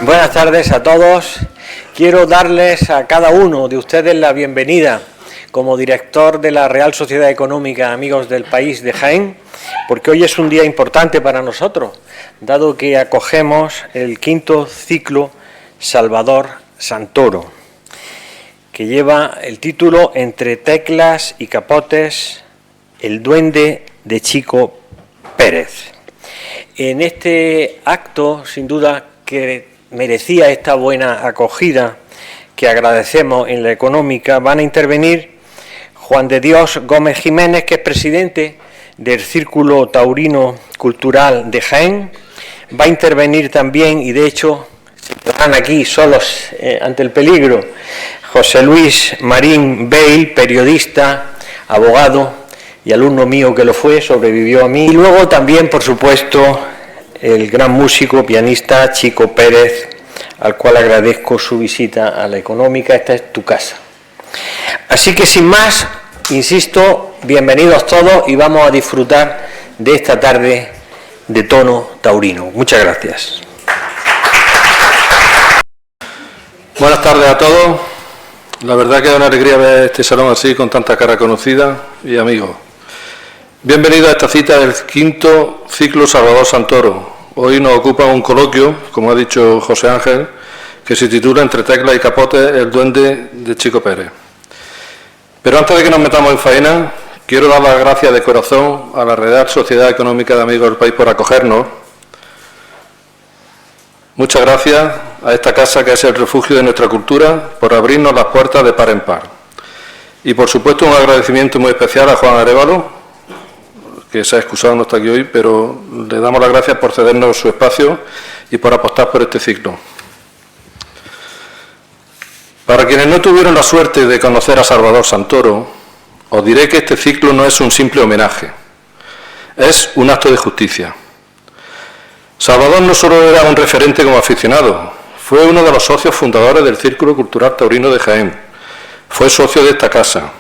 Buenas tardes a todos. Quiero darles a cada uno de ustedes la bienvenida como director de la Real Sociedad Económica Amigos del País de Jaén, porque hoy es un día importante para nosotros, dado que acogemos el quinto ciclo Salvador Santoro, que lleva el título Entre teclas y capotes, el duende de Chico Pérez. En este acto, sin duda, que merecía esta buena acogida que agradecemos en la económica, van a intervenir Juan de Dios Gómez Jiménez, que es presidente del Círculo Taurino Cultural de Jaén. Va a intervenir también, y de hecho están aquí solos ante el peligro, José Luis Marín Bale, periodista, abogado y alumno mío que lo fue, sobrevivió a mí. Y luego también, por supuesto, el gran músico, pianista Chico Pérez, al cual agradezco su visita a la económica. Esta es tu casa. Así que sin más, insisto, bienvenidos todos y vamos a disfrutar de esta tarde de tono taurino. Muchas gracias. Buenas tardes a todos. La verdad que es una alegría ver este salón así, con tanta cara conocida y amigos. Bienvenidos a esta cita del quinto ciclo Salvador Santoro. Hoy nos ocupa un coloquio, como ha dicho José Ángel, que se titula Entre teclas y capotes, el duende de Chico Pérez. Pero antes de que nos metamos en faena, quiero dar las gracias de corazón a la Real Sociedad Económica de Amigos del País por acogernos. Muchas gracias a esta casa que es el refugio de nuestra cultura por abrirnos las puertas de par en par. Y por supuesto un agradecimiento muy especial a Juan Arévalo, que se ha excusado, no está aquí hoy, pero le damos las gracias por cedernos su espacio y por apostar por este ciclo. Para quienes no tuvieron la suerte de conocer a Salvador Santoro, os diré que este ciclo no es un simple homenaje, es un acto de justicia. Salvador no solo era un referente como aficionado, fue uno de los socios fundadores del Círculo Cultural Taurino de Jaén, fue socio de esta casa.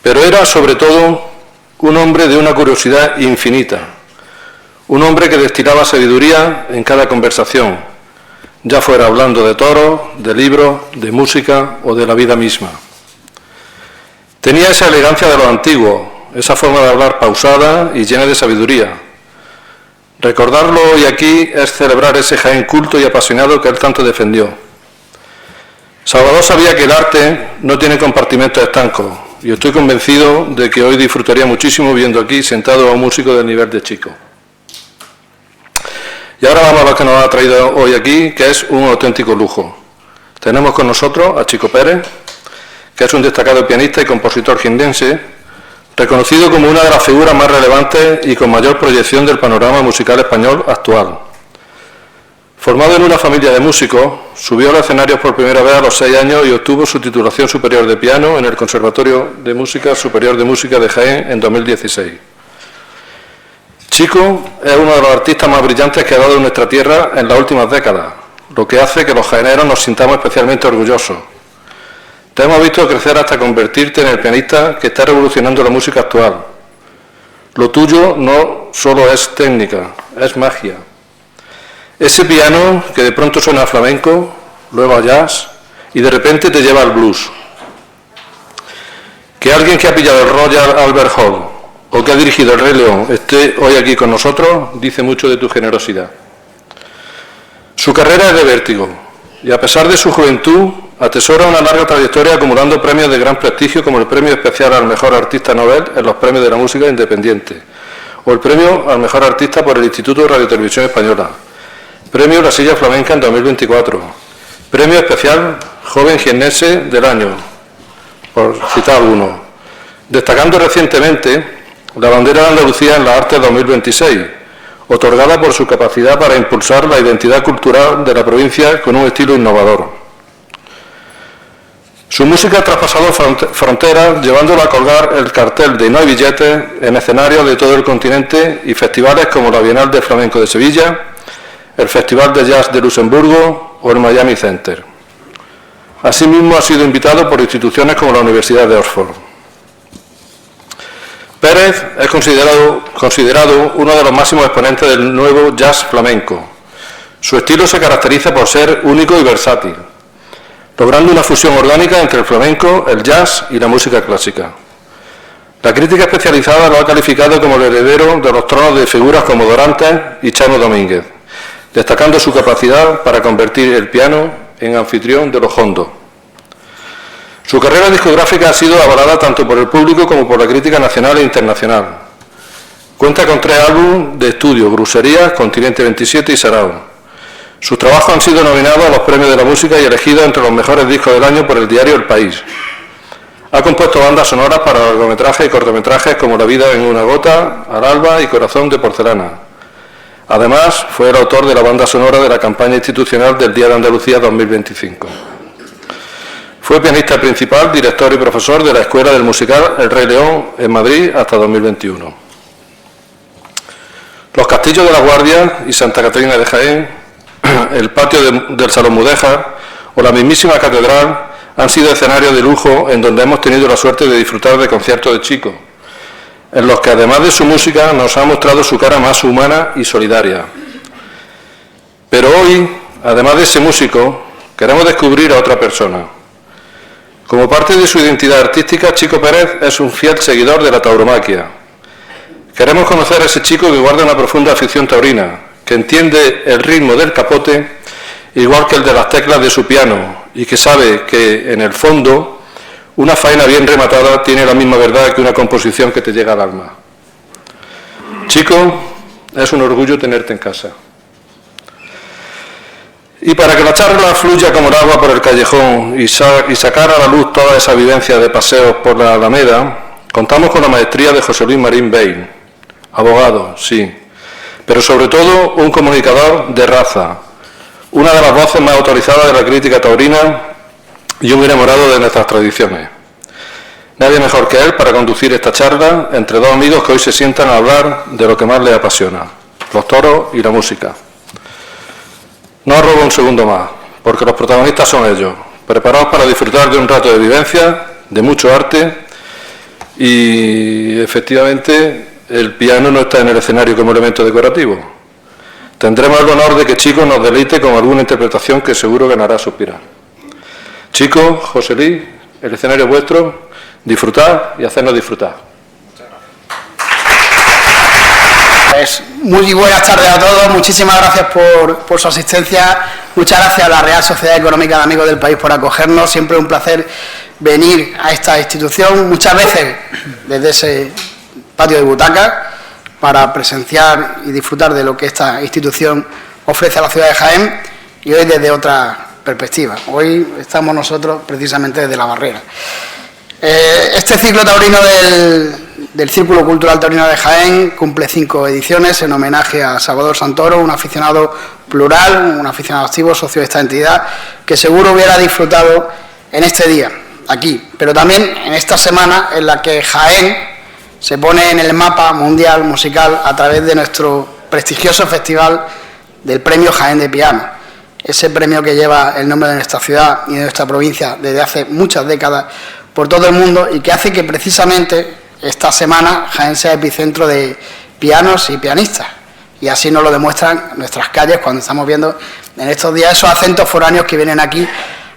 Pero era, sobre todo, un hombre de una curiosidad infinita, un hombre que destilaba sabiduría en cada conversación, ya fuera hablando de toros, de libros, de música o de la vida misma. Tenía esa elegancia de los antiguos, esa forma de hablar pausada y llena de sabiduría. Recordarlo hoy aquí es celebrar ese Jaén culto y apasionado que él tanto defendió. Salvador sabía que el arte no tiene compartimentos estancos, y estoy convencido de que hoy disfrutaría muchísimo viendo aquí sentado a un músico del nivel de Chico. Y ahora vamos a lo que nos ha traído hoy aquí, que es un auténtico lujo. Tenemos con nosotros a Chico Pérez, que es un destacado pianista y compositor jiennense, reconocido como una de las figuras más relevantes y con mayor proyección del panorama musical español actual. Formado en una familia de músicos, subió a los escenarios por primera vez a los 6 años y obtuvo su titulación superior de piano en el Conservatorio de Música Superior de Música de Jaén en 2016. Chico es uno de los artistas más brillantes que ha dado nuestra tierra en las últimas décadas, lo que hace que los jaeneros nos sintamos especialmente orgullosos. Te hemos visto crecer hasta convertirte en el pianista que está revolucionando la música actual. Lo tuyo no solo es técnica, es magia. Ese piano que de pronto suena a flamenco, luego a jazz y de repente te lleva al blues. Que alguien que ha pillado el Royal Albert Hall o que ha dirigido el Rey León esté hoy aquí con nosotros dice mucho de tu generosidad. Su carrera es de vértigo y a pesar de su juventud atesora una larga trayectoria acumulando premios de gran prestigio como el Premio Especial al Mejor Artista Nobel en los Premios de la Música Independiente o el Premio al Mejor Artista por el Instituto de Radio y Televisión Española. Premio La Silla Flamenca en 2024, Premio Especial Joven Jiennense del Año, por citar algunos, destacando recientemente la Bandera de Andalucía en las Artes 2026, otorgada por su capacidad para impulsar la identidad cultural de la provincia con un estilo innovador. Su música ha traspasado fronteras, llevándola a colgar el cartel de No hay billetes en escenarios de todo el continente y festivales como la Bienal de Flamenco de Sevilla, el Festival de Jazz de Luxemburgo o el Miami Center. Asimismo, ha sido invitado por instituciones como la Universidad de Oxford. Pérez es considerado uno de los máximos exponentes del nuevo jazz flamenco Su estilo se caracteriza por ser único y versátil, logrando una fusión orgánica entre el flamenco, el jazz y la música clásica. La crítica especializada lo ha calificado como el heredero de los tronos de figuras como Dorantes y Chano Domínguez, destacando su capacidad para convertir el piano en anfitrión de los hondos. Su carrera discográfica ha sido avalada tanto por el público como por la crítica nacional e internacional. Cuenta con 3 álbumes de estudio, Gruserías, Continente 27 y Sarao. Sus trabajos han sido nominados a los premios de la música y elegidos entre los mejores discos del año por el diario El País. Ha compuesto bandas sonoras para largometrajes y cortometrajes como La vida en una gota, Al alba y Corazón de porcelana. Además, fue el autor de la banda sonora de la campaña institucional del Día de Andalucía 2025. Fue pianista principal, director y profesor de la Escuela del Musical El Rey León en Madrid hasta 2021. Los castillos de la Guardia y Santa Catarina de Jaén, el patio del Salón Mudéjar o la mismísima catedral han sido escenarios de lujo en donde hemos tenido la suerte de disfrutar de conciertos de Chico, en los que además de su música nos ha mostrado su cara más humana y solidaria. Pero hoy, además de ese músico, queremos descubrir a otra persona. Como parte de su identidad artística, Chico Pérez es un fiel seguidor de la tauromaquia. Queremos conocer a ese chico que guarda una profunda afición taurina, que entiende el ritmo del capote igual que el de las teclas de su piano y que sabe que en el fondo una faena bien rematada tiene la misma verdad que una composición que te llega al alma. Chico, es un orgullo tenerte en casa. Y para que la charla fluya como el agua por el callejón y sacar a la luz toda esa vivencia de paseos por la Alameda, contamos con la maestría de José Luis Marín Beil, abogado, sí, pero sobre todo un comunicador de raza, una de las voces más autorizadas de la crítica taurina y un enamorado de nuestras tradiciones. Nadie mejor que él para conducir esta charla entre dos amigos que hoy se sientan a hablar de lo que más les apasiona, los toros y la música. No os robo un segundo más, porque los protagonistas son ellos, preparados para disfrutar de un rato de vivencia, de mucho arte, y efectivamente el piano no está en el escenario como elemento decorativo. Tendremos el honor de que Chico nos deleite con alguna interpretación que seguro que nos hará suspirar. Chico, José Luis, el escenario es vuestro, disfrutad y hacernos disfrutar. Pues muy buenas tardes a todos, muchísimas gracias por su asistencia, muchas gracias a la Real Sociedad Económica de Amigos del País por acogernos, siempre un placer venir a esta institución, muchas veces desde ese patio de butacas, para presenciar y disfrutar de lo que esta institución ofrece a la ciudad de Jaén, y hoy desde otra perspectiva. Hoy estamos nosotros precisamente desde la Barrera. Este ciclo taurino del Círculo Cultural Taurino de Jaén cumple 5 ediciones en homenaje a Salvador Santoro, un aficionado plural, un aficionado activo, socio de esta entidad, que seguro hubiera disfrutado en este día, aquí, pero también en esta semana en la que Jaén se pone en el mapa mundial musical a través de nuestro prestigioso festival del Premio Jaén de Piano, ese premio que lleva el nombre de nuestra ciudad y de nuestra provincia desde hace muchas décadas por todo el mundo y que hace que precisamente esta semana Jaén sea epicentro de pianos y pianistas, y así nos lo demuestran nuestras calles cuando estamos viendo en estos días esos acentos foráneos que vienen aquí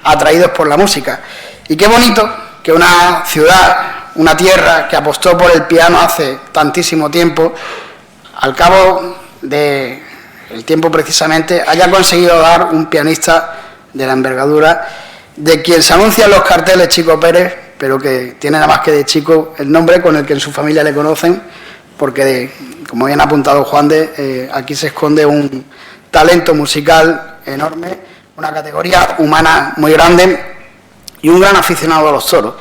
atraídos por la música. Y qué bonito que una ciudad, una tierra que apostó por el piano hace tantísimo tiempo, al cabo del tiempo precisamente, haya conseguido dar un pianista de la envergadura de quien se anuncia en los carteles Chico Pérez, pero que tiene nada más que de Chico el nombre con el que en su familia le conocen, porque, como bien ha apuntado Juan de, aquí se esconde un talento musical enorme, una categoría humana muy grande y un gran aficionado a los toros.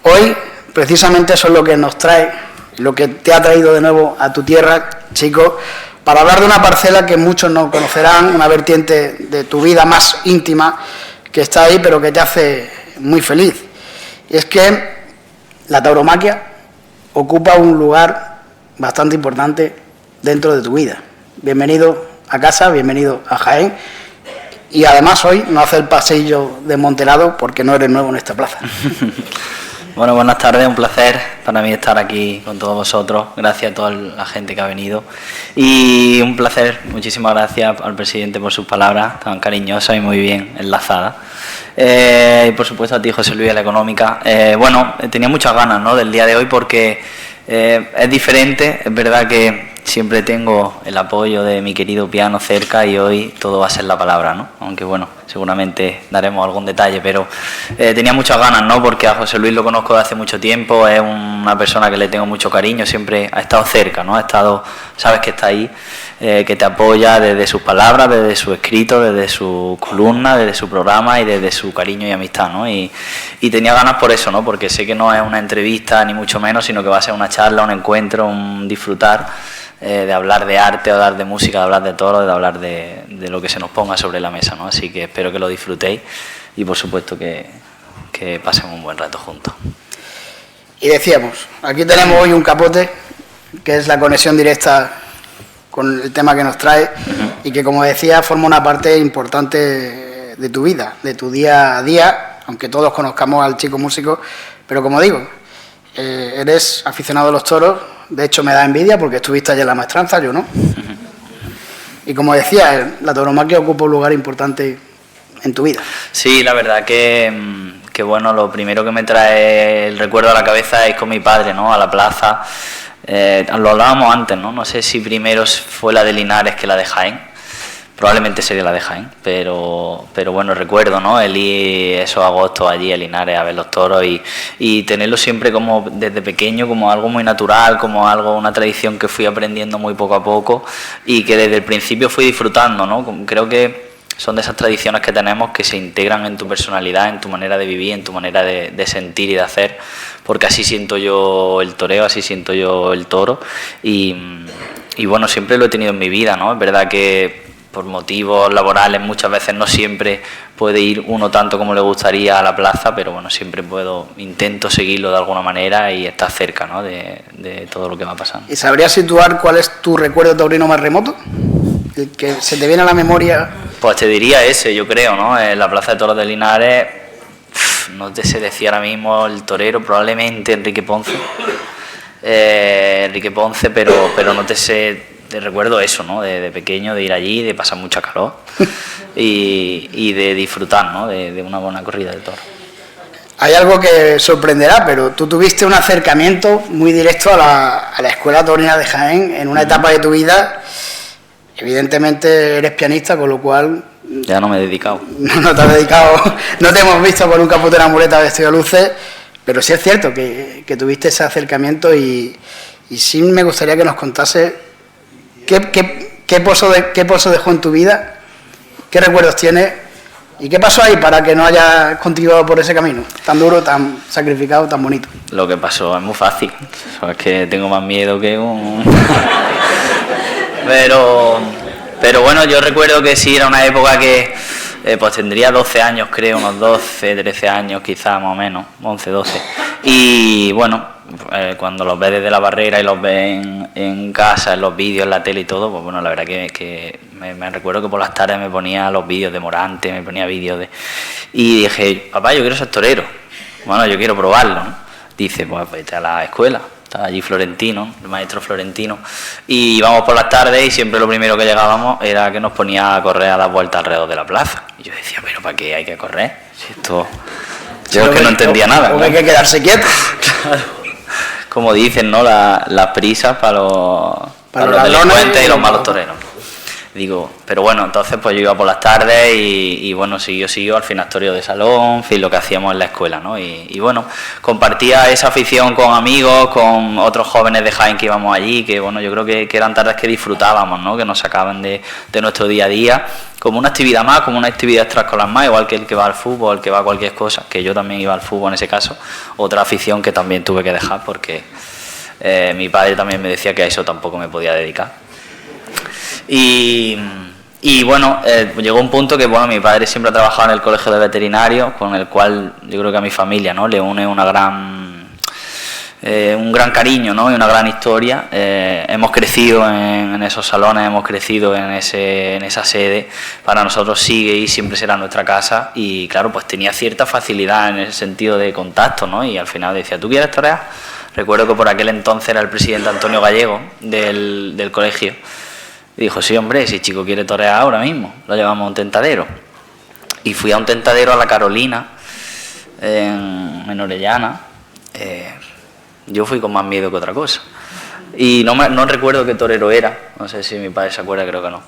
Hoy, precisamente, eso es lo que nos trae, lo que te ha traído de nuevo a tu tierra, Chico, para hablar de una parcela que muchos no conocerán, una vertiente de tu vida más íntima que está ahí, pero que te hace muy feliz. Y es que la tauromaquia ocupa un lugar bastante importante dentro de tu vida. Bienvenido a casa, bienvenido a Jaén. Y además hoy no hace el paseillo de Montelado porque no eres nuevo en esta plaza. Bueno, buenas tardes, un placer para mí estar aquí con todos vosotros, gracias a toda la gente que ha venido y un placer, muchísimas gracias al presidente por sus palabras tan cariñosas y muy bien enlazadas y por supuesto a ti, José Luis, de la Económica. Bueno, tenía muchas ganas, ¿no?, del día de hoy porque es diferente, es verdad que siempre tengo el apoyo de mi querido piano cerca y hoy todo va a ser la palabra, ¿no? Aunque bueno, seguramente daremos algún detalle, pero tenía muchas ganas, ¿no? Porque a José Luis lo conozco de hace mucho tiempo, es una persona que le tengo mucho cariño, siempre ha estado cerca, ¿no? Ha estado, sabes que está ahí, que te apoya desde sus palabras, desde su escrito, desde su columna, desde su programa y desde su cariño y amistad, ¿no? Y tenía ganas por eso, ¿no? Porque sé que no es una entrevista ni mucho menos, sino que va a ser una charla, un encuentro, un disfrutar, de hablar de arte, de hablar de música, de hablar de todo, de hablar de lo que se nos ponga sobre la mesa, ¿no? Así que espero que lo disfrutéis y por supuesto que pasemos un buen rato juntos. Y decíamos, aquí tenemos hoy un capote, que es la conexión directa con el tema que nos trae y que, como decía, forma una parte importante de tu vida, de tu día a día, aunque todos conozcamos al chico músico, pero como digo, eres aficionado a los toros. De hecho, me da envidia porque estuviste allí en la maestranza, yo no. Y como decía, la tauromaquia ocupa un lugar importante en tu vida. Sí, la verdad que bueno, lo primero que me trae el recuerdo a la cabeza es con mi padre, ¿no? A la plaza. Lo hablábamos antes, ¿no? No sé si primero fue la de Linares que la de Jaén. Probablemente sería la de Jaén, pero bueno, recuerdo, ¿no? El ir esos agostos allí a Linares a ver los toros y tenerlo siempre como desde pequeño, como algo muy natural, como algo, una tradición que fui aprendiendo muy poco a poco y que desde el principio fui disfrutando, ¿no? Creo que son de esas tradiciones que tenemos que se integran en tu personalidad, en tu manera de vivir, en tu manera de sentir y de hacer, porque así siento yo el toreo, así siento yo el toro y bueno, siempre lo he tenido en mi vida, ¿no? Es verdad que por motivos laborales muchas veces no siempre puede ir uno tanto como le gustaría a la plaza, pero bueno, siempre intento seguirlo de alguna manera y estar cerca, ¿no?, de todo lo que va pasando. ¿Y sabrías situar cuál es tu recuerdo taurino más remoto? ¿El que se te viene a la memoria? Pues te diría ese, yo creo, ¿no? En la Plaza de Toros de Linares, no te sé decir ahora mismo el torero, probablemente Enrique Ponce, pero no te sé. Te recuerdo eso, ¿no? De pequeño, de ir allí, de pasar mucha calor y de disfrutar, ¿no? De una buena corrida de toros. Hay algo que sorprenderá, pero tú tuviste un acercamiento muy directo a la Escuela Taurina de Jaén en una etapa de tu vida. Evidentemente eres pianista, con lo cual... Ya no me he dedicado. No te has dedicado, no te hemos visto con un capote de la muleta vestido de luces, pero sí es cierto que tuviste ese acercamiento y sí me gustaría que nos contase... ¿Qué pozo dejó en tu vida? ¿Qué recuerdos tienes? ¿Y qué pasó ahí para que no hayas continuado por ese camino tan duro, tan sacrificado, tan bonito? Lo que pasó es muy fácil. Es que tengo más miedo que un... pero bueno, yo recuerdo que sí, era una época que pues tendría 12 años, creo, unos 12, 13 años quizás más o menos, 11, 12. Y bueno... cuando los ves desde la barrera y los ves en casa, en los vídeos, en la tele y todo, pues bueno, la verdad que me recuerdo que por las tardes me ponía los vídeos de Morante, me ponía vídeos de... Y dije, papá, yo quiero ser torero, bueno, yo quiero probarlo, ¿no? Dice, pues vete a la escuela, estaba allí Florentino, el maestro Florentino, y íbamos por las tardes y siempre lo primero que llegábamos era que nos ponía a correr a dar vueltas alrededor de la plaza. Y yo decía, pero ¿para qué hay que correr? Si esto... Yo es que no entendía nada, ¿no? Hay que quedarse quieto. Claro. Como dicen, ¿no? Las prisas para los delincuentes y los malos toreros. Digo, pero bueno, entonces pues yo iba por las tardes y bueno, siguió al finatorio de salón, en fin, lo que hacíamos en la escuela, ¿no? Y bueno, compartía esa afición con amigos, con otros jóvenes de Jaén que íbamos allí, que bueno, yo creo que eran tardes que disfrutábamos, ¿no? Que nos sacaban de nuestro día a día, como una actividad más, como una actividad extraescolar más, igual que el que va al fútbol, el que va a cualquier cosa, que yo también iba al fútbol en ese caso, otra afición que también tuve que dejar porque mi padre también me decía que a eso tampoco me podía dedicar. Y bueno, llegó un punto que bueno, mi padre siempre ha trabajado en el colegio de veterinarios, con el cual yo creo que a mi familia, ¿no?, le une una gran un gran cariño, ¿no? Y una gran historia. Hemos crecido en esos salones, hemos crecido en esa sede. Para nosotros sigue y siempre será nuestra casa, y claro, pues tenía cierta facilidad en ese sentido de contacto, ¿no? Y al final decía, ¿tú quieres torear? Recuerdo que por aquel entonces era el presidente Antonio Gallego del colegio, y dijo, sí, hombre, si chico quiere torear ahora mismo, lo llevamos a un tentadero. Y fui a un tentadero a la Carolina, en Orellana. Yo fui con más miedo que otra cosa. Y no recuerdo qué torero era, no sé si mi padre se acuerda, creo que no.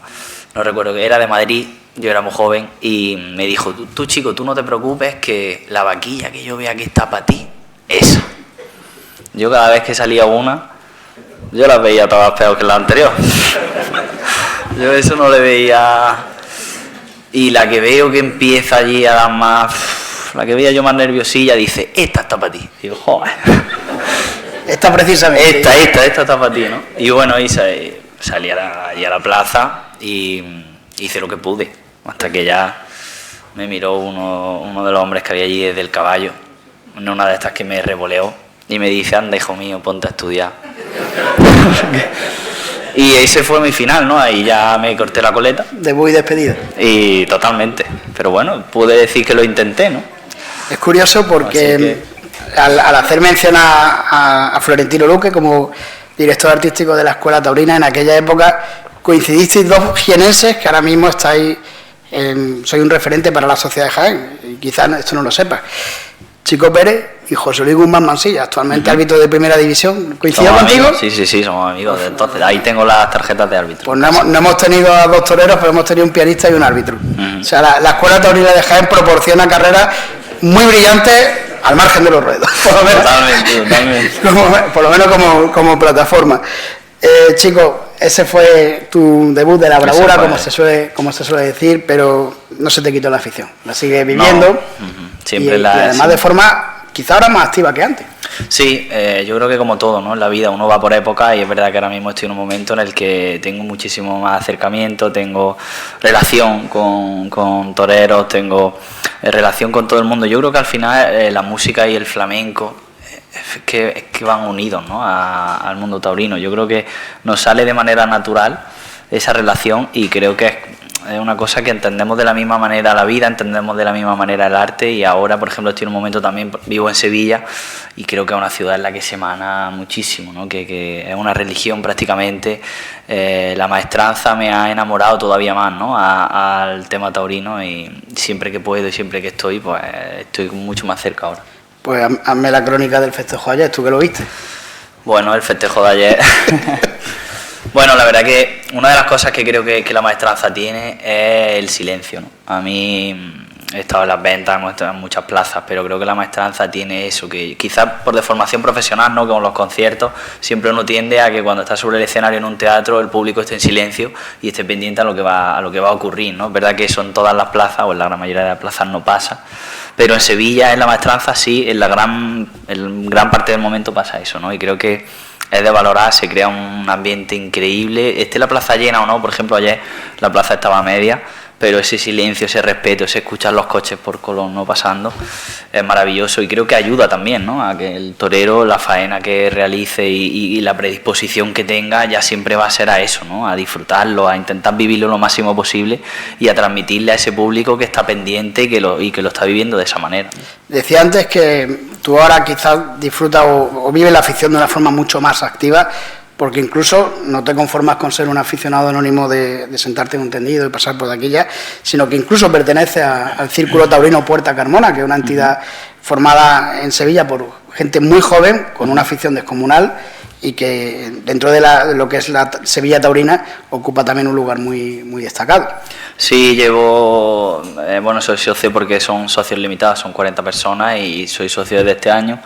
No recuerdo, que era de Madrid, yo era muy joven, y me dijo, tú chico, tú no te preocupes, que la vaquilla que yo vea que está para ti, esa. Yo cada vez que salía una, yo las veía todas peor que la anterior. Yo eso no le veía. Y la que veo que empieza allí a dar más, la que veía yo más nerviosilla, dice, esta está para ti. Digo, joder. Esta precisamente. Esta está para ti, ¿no? Y bueno, y salí allí a la plaza y hice lo que pude, hasta que ya me miró uno de los hombres que había allí desde el caballo, en una de estas que me revoleó, y me dice, anda, hijo mío, ponte a estudiar. Y ese fue mi final, ¿no? Ahí ya me corté la coleta. Debut y despedida. Y totalmente. Pero bueno, pude decir que lo intenté, ¿no? Es curioso porque al hacer mención a Florentino Luque como director artístico de la Escuela Taurina, en aquella época coincidisteis dos jienenses que ahora mismo estáis, soy un referente para la sociedad de Jaén, y quizás esto no lo sepas. Chico Pérez y José Luis Guzmán Mansilla, actualmente árbitro de primera división. ¿Coincidió contigo? Sí, somos amigos. Entonces, ahí tengo las tarjetas de árbitro. Pues no hemos tenido a dos toreros, pero hemos tenido un pianista y un árbitro. O sea, la Escuela Taurina de Jaén proporciona carreras muy brillantes al margen de los ruedos. Totalmente. Por lo menos como plataforma. Chico, ese fue tu debut de la bravura, como se suele decir, pero no se te quitó la afición. La sigues viviendo. No. Siempre y además de forma quizá ahora más activa que antes. Sí, yo creo que como todo, ¿no? En la vida uno va por época, y es verdad que ahora mismo estoy en un momento en el que tengo muchísimo más acercamiento, tengo relación con toreros, tengo relación con todo el mundo. Yo creo que al final la música y el flamenco es que van unidos, ¿no? al mundo taurino. Yo creo que nos sale de manera natural esa relación, y creo que es una cosa que entendemos de la misma manera la vida, entendemos de la misma manera el arte. Y ahora, por ejemplo, estoy en un momento también, vivo en Sevilla, y creo que es una ciudad en la que se emana muchísimo, ¿no? Que es una religión prácticamente. La maestranza me ha enamorado todavía más, ¿no? Al tema taurino, y siempre que puedo y siempre que estoy, pues estoy mucho más cerca ahora. Pues hazme la crónica del festejo ayer, ¿tú que lo viste? Bueno, el festejo de ayer... Bueno, la verdad que una de las cosas que creo que la maestranza tiene es el silencio, ¿no? A mí he estado en las ventas, hemos estado en muchas plazas, pero creo que la maestranza tiene eso, que quizás por deformación profesional, ¿no? Con los conciertos, siempre uno tiende a que cuando está sobre el escenario en un teatro el público esté en silencio y esté pendiente a lo que va a ocurrir, ¿no? Es verdad que eso en todas las plazas, o en la gran mayoría de las plazas, no pasa, pero en Sevilla, en la maestranza, sí, en gran parte del momento pasa eso, ¿no? Y creo que es de valorar, se crea un ambiente increíble, esté la plaza llena o no. Por ejemplo, ayer la plaza estaba media, pero ese silencio, ese respeto, ese escuchar los coches por Colón no pasando, es maravilloso, y creo que ayuda también, ¿no? A que el torero, la faena que realice y la predisposición que tenga, ya siempre va a ser a eso, ¿no? A disfrutarlo, a intentar vivirlo lo máximo posible y a transmitirle a ese público que está pendiente y que lo está viviendo de esa manera. Decía antes que tú ahora quizás disfrutas o vives la afición de una forma mucho más activa, porque incluso no te conformas con ser un aficionado anónimo de sentarte en un tendido y pasar por aquí ya, sino que incluso pertenece al Círculo Taurino Puerta Carmona, que es una entidad formada en Sevilla por gente muy joven, con una afición descomunal, y que dentro de lo que es la Sevilla Taurina ocupa también un lugar muy, muy destacado. Sí, soy socio porque son socios limitados, son 40 personas, y soy socio desde este año.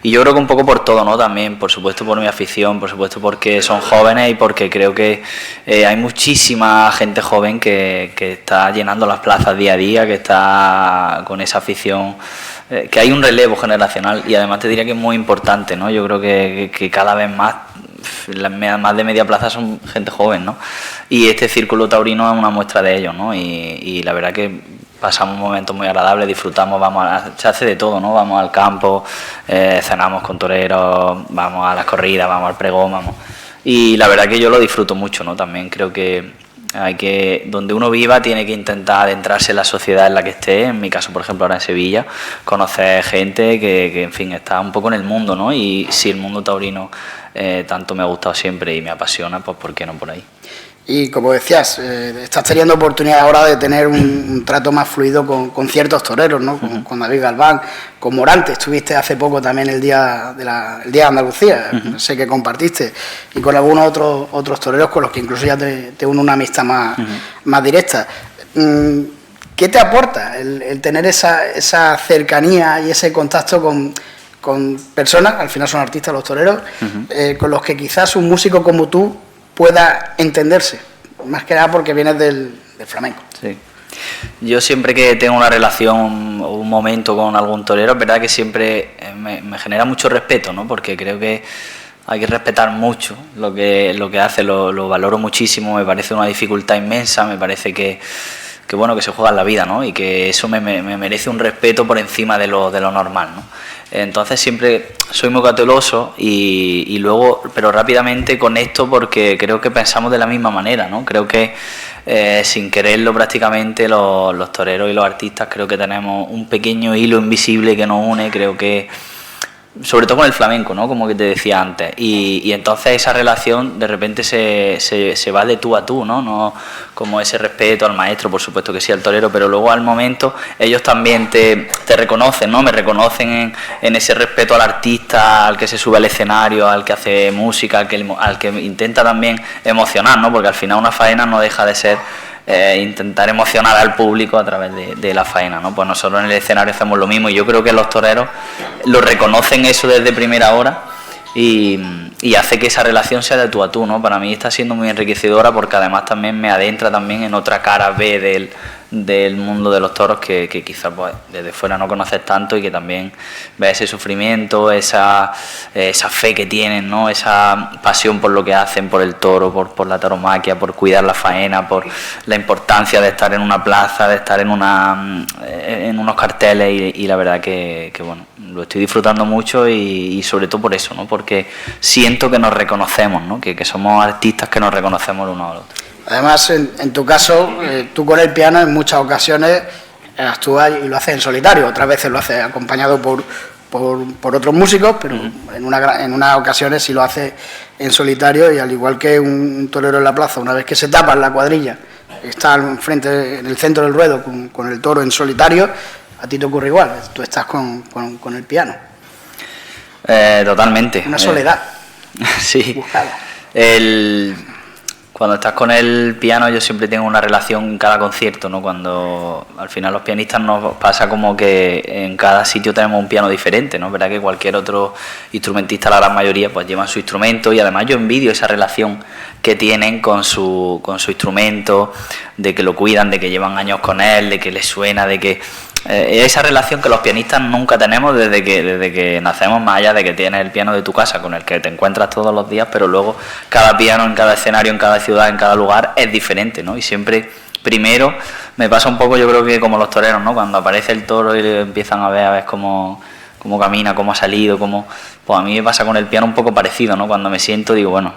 Y yo creo que un poco por todo, ¿no? También, por supuesto, por mi afición, por supuesto, porque son jóvenes, y porque creo que hay muchísima gente joven que está llenando las plazas día a día, que está con esa afición, que hay un relevo generacional, y además te diría que es muy importante, ¿no? Yo creo que cada vez más de media plaza son gente joven, ¿no? Y este Círculo Taurino es una muestra de ello, ¿no? Y la verdad que pasamos momentos muy agradables, disfrutamos, se hace de todo, ¿no? Vamos al campo, cenamos con toreros, vamos a las corridas, vamos al pregón, vamos. Y la verdad que yo lo disfruto mucho, ¿no? También creo que donde uno viva tiene que intentar adentrarse en la sociedad en la que esté. En mi caso, por ejemplo, ahora en Sevilla, conocer gente que en fin, está un poco en el mundo, ¿no? Y si el mundo taurino tanto me ha gustado siempre y me apasiona, pues ¿por qué no por ahí? Y como decías, estás teniendo oportunidad ahora de tener un trato más fluido con ciertos toreros, ¿no? Con David Galván, con Morante, estuviste hace poco también el día de Andalucía, sé que compartiste, y con algunos otros toreros con los que incluso ya te une una amistad más directa. ¿Qué te aporta el tener esa cercanía y ese contacto con personas, al final son artistas los toreros, con los que quizás un músico como tú pueda entenderse, más que nada porque vienes del flamenco? Sí. Yo siempre que tengo una relación o un momento con algún torero, es verdad que siempre me genera mucho respeto, ¿no? Porque creo que hay que respetar mucho lo que hace, lo valoro muchísimo, me parece una dificultad inmensa, me parece que bueno, que se juega en la vida, ¿no? Y que eso me merece un respeto por encima de lo normal, ¿no? Entonces siempre soy muy cauteloso y luego, pero rápidamente conecto porque creo que pensamos de la misma manera, ¿no? Creo que sin quererlo prácticamente los toreros y los artistas creo que tenemos un pequeño hilo invisible que nos une, creo que sobre todo con el flamenco, ¿no? Como que te decía antes, y entonces esa relación de repente se va de tú a tú, ¿no? Como ese respeto al maestro, por supuesto que sí, al torero, pero luego al momento ellos también te reconocen, ¿no? Me reconocen en ese respeto al artista, al que se sube al escenario, al que hace música, al que intenta también emocionar, ¿no? Porque al final una faena no deja de ser intentar emocionar al público a través de la faena, ¿no? Pues nosotros en el escenario hacemos lo mismo y yo creo que los toreros lo reconocen eso desde primera hora y hace que esa relación sea de tú a tú, ¿no? Para mí está siendo muy enriquecedora porque además también me adentra también en otra cara B del mundo de los toros que quizás pues, desde fuera no conoces tanto y que también ves ese sufrimiento, esa fe que tienen, ¿no? Esa pasión por lo que hacen, por el toro, por la tauromaquia, por cuidar la faena, por la importancia de estar en una plaza, de estar en unos carteles y la verdad que bueno, lo estoy disfrutando mucho y sobre todo por eso, ¿no? Porque siento que nos reconocemos, ¿no? Que somos artistas que nos reconocemos el uno al otro. Además, en tu caso, tú con el piano en muchas ocasiones actúas y lo haces en solitario, otras veces lo haces acompañado por otros músicos, pero en unas ocasiones sí lo haces en solitario y al igual que un torero en la plaza, una vez que se tapa en la cuadrilla, está enfrente, en el centro del ruedo con el toro en solitario, a ti te ocurre igual, tú estás con el piano. Totalmente. Una soledad. Sí. Buscada. Cuando estás con el piano yo siempre tengo una relación en cada concierto, ¿no? Cuando al final los pianistas nos pasa como que en cada sitio tenemos un piano diferente, ¿no? Verdad que cualquier otro instrumentista, la gran mayoría, pues llevan su instrumento y además yo envidio esa relación que tienen con su instrumento, de que lo cuidan, de que llevan años con él, de que les suena, de que esa relación que los pianistas nunca tenemos desde que nacemos, más allá de que tienes el piano de tu casa con el que te encuentras todos los días, pero luego cada piano en cada escenario, en cada ciudad, en cada lugar es diferente, ¿no? Y siempre primero me pasa un poco, yo creo que como los toreros, ¿no? Cuando aparece el toro y empiezan a ver cómo camina, cómo ha salido, pues a mí me pasa con el piano un poco parecido, ¿no? Cuando me siento digo, bueno,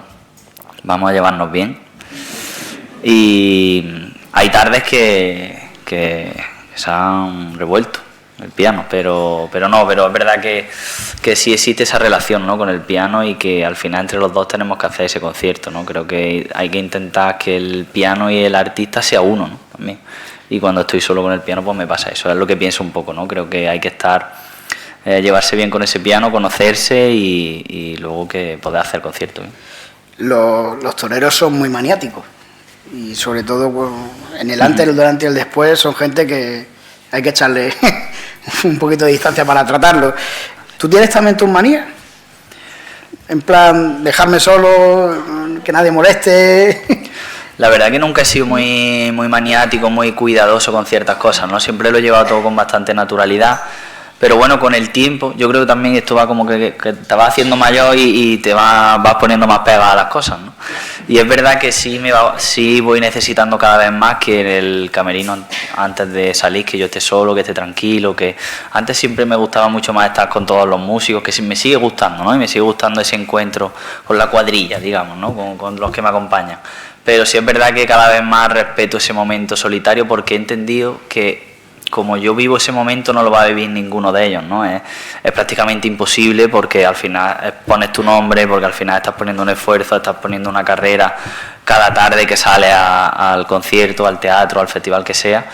vamos a llevarnos bien. Y hay tardes que se han revuelto el piano, pero es verdad que sí existe esa relación, ¿no? Con el piano y que al final entre los dos tenemos que hacer ese concierto, ¿no? Creo que hay que intentar que el piano y el artista sea uno, ¿no? También. Y cuando estoy solo con el piano pues me pasa eso, es lo que pienso un poco, ¿no? Creo que hay que llevarse bien con ese piano, conocerse y luego que poder hacer conciertos, ¿eh? Los toreros son muy maniáticos y sobre todo pues, en el antes, el durante y el después son gente que hay que echarle un poquito de distancia para tratarlo. ¿Tú tienes también tus manías? En plan, dejarme solo, que nadie moleste. La verdad que nunca he sido muy maniático, muy cuidadoso con ciertas cosas, ¿no? Siempre lo he llevado todo con bastante naturalidad. Pero bueno, con el tiempo, yo creo que también esto va como que te vas haciendo mayor y te vas poniendo más pegada a las cosas, ¿no? Y es verdad que sí voy necesitando cada vez más que en el camerino, antes de salir, que yo esté solo, que esté tranquilo, que antes siempre me gustaba mucho más estar con todos los músicos, que me sigue gustando, ¿no? Y me sigue gustando ese encuentro con la cuadrilla, digamos, ¿no? Con los que me acompañan. Pero sí es verdad que cada vez más respeto ese momento solitario, porque he entendido que como yo vivo ese momento no lo va a vivir ninguno de ellos, ¿no? Es prácticamente imposible, porque al final pones tu nombre, porque al final estás poniendo un esfuerzo, estás poniendo una carrera cada tarde que sales al concierto, al teatro, al festival que sea,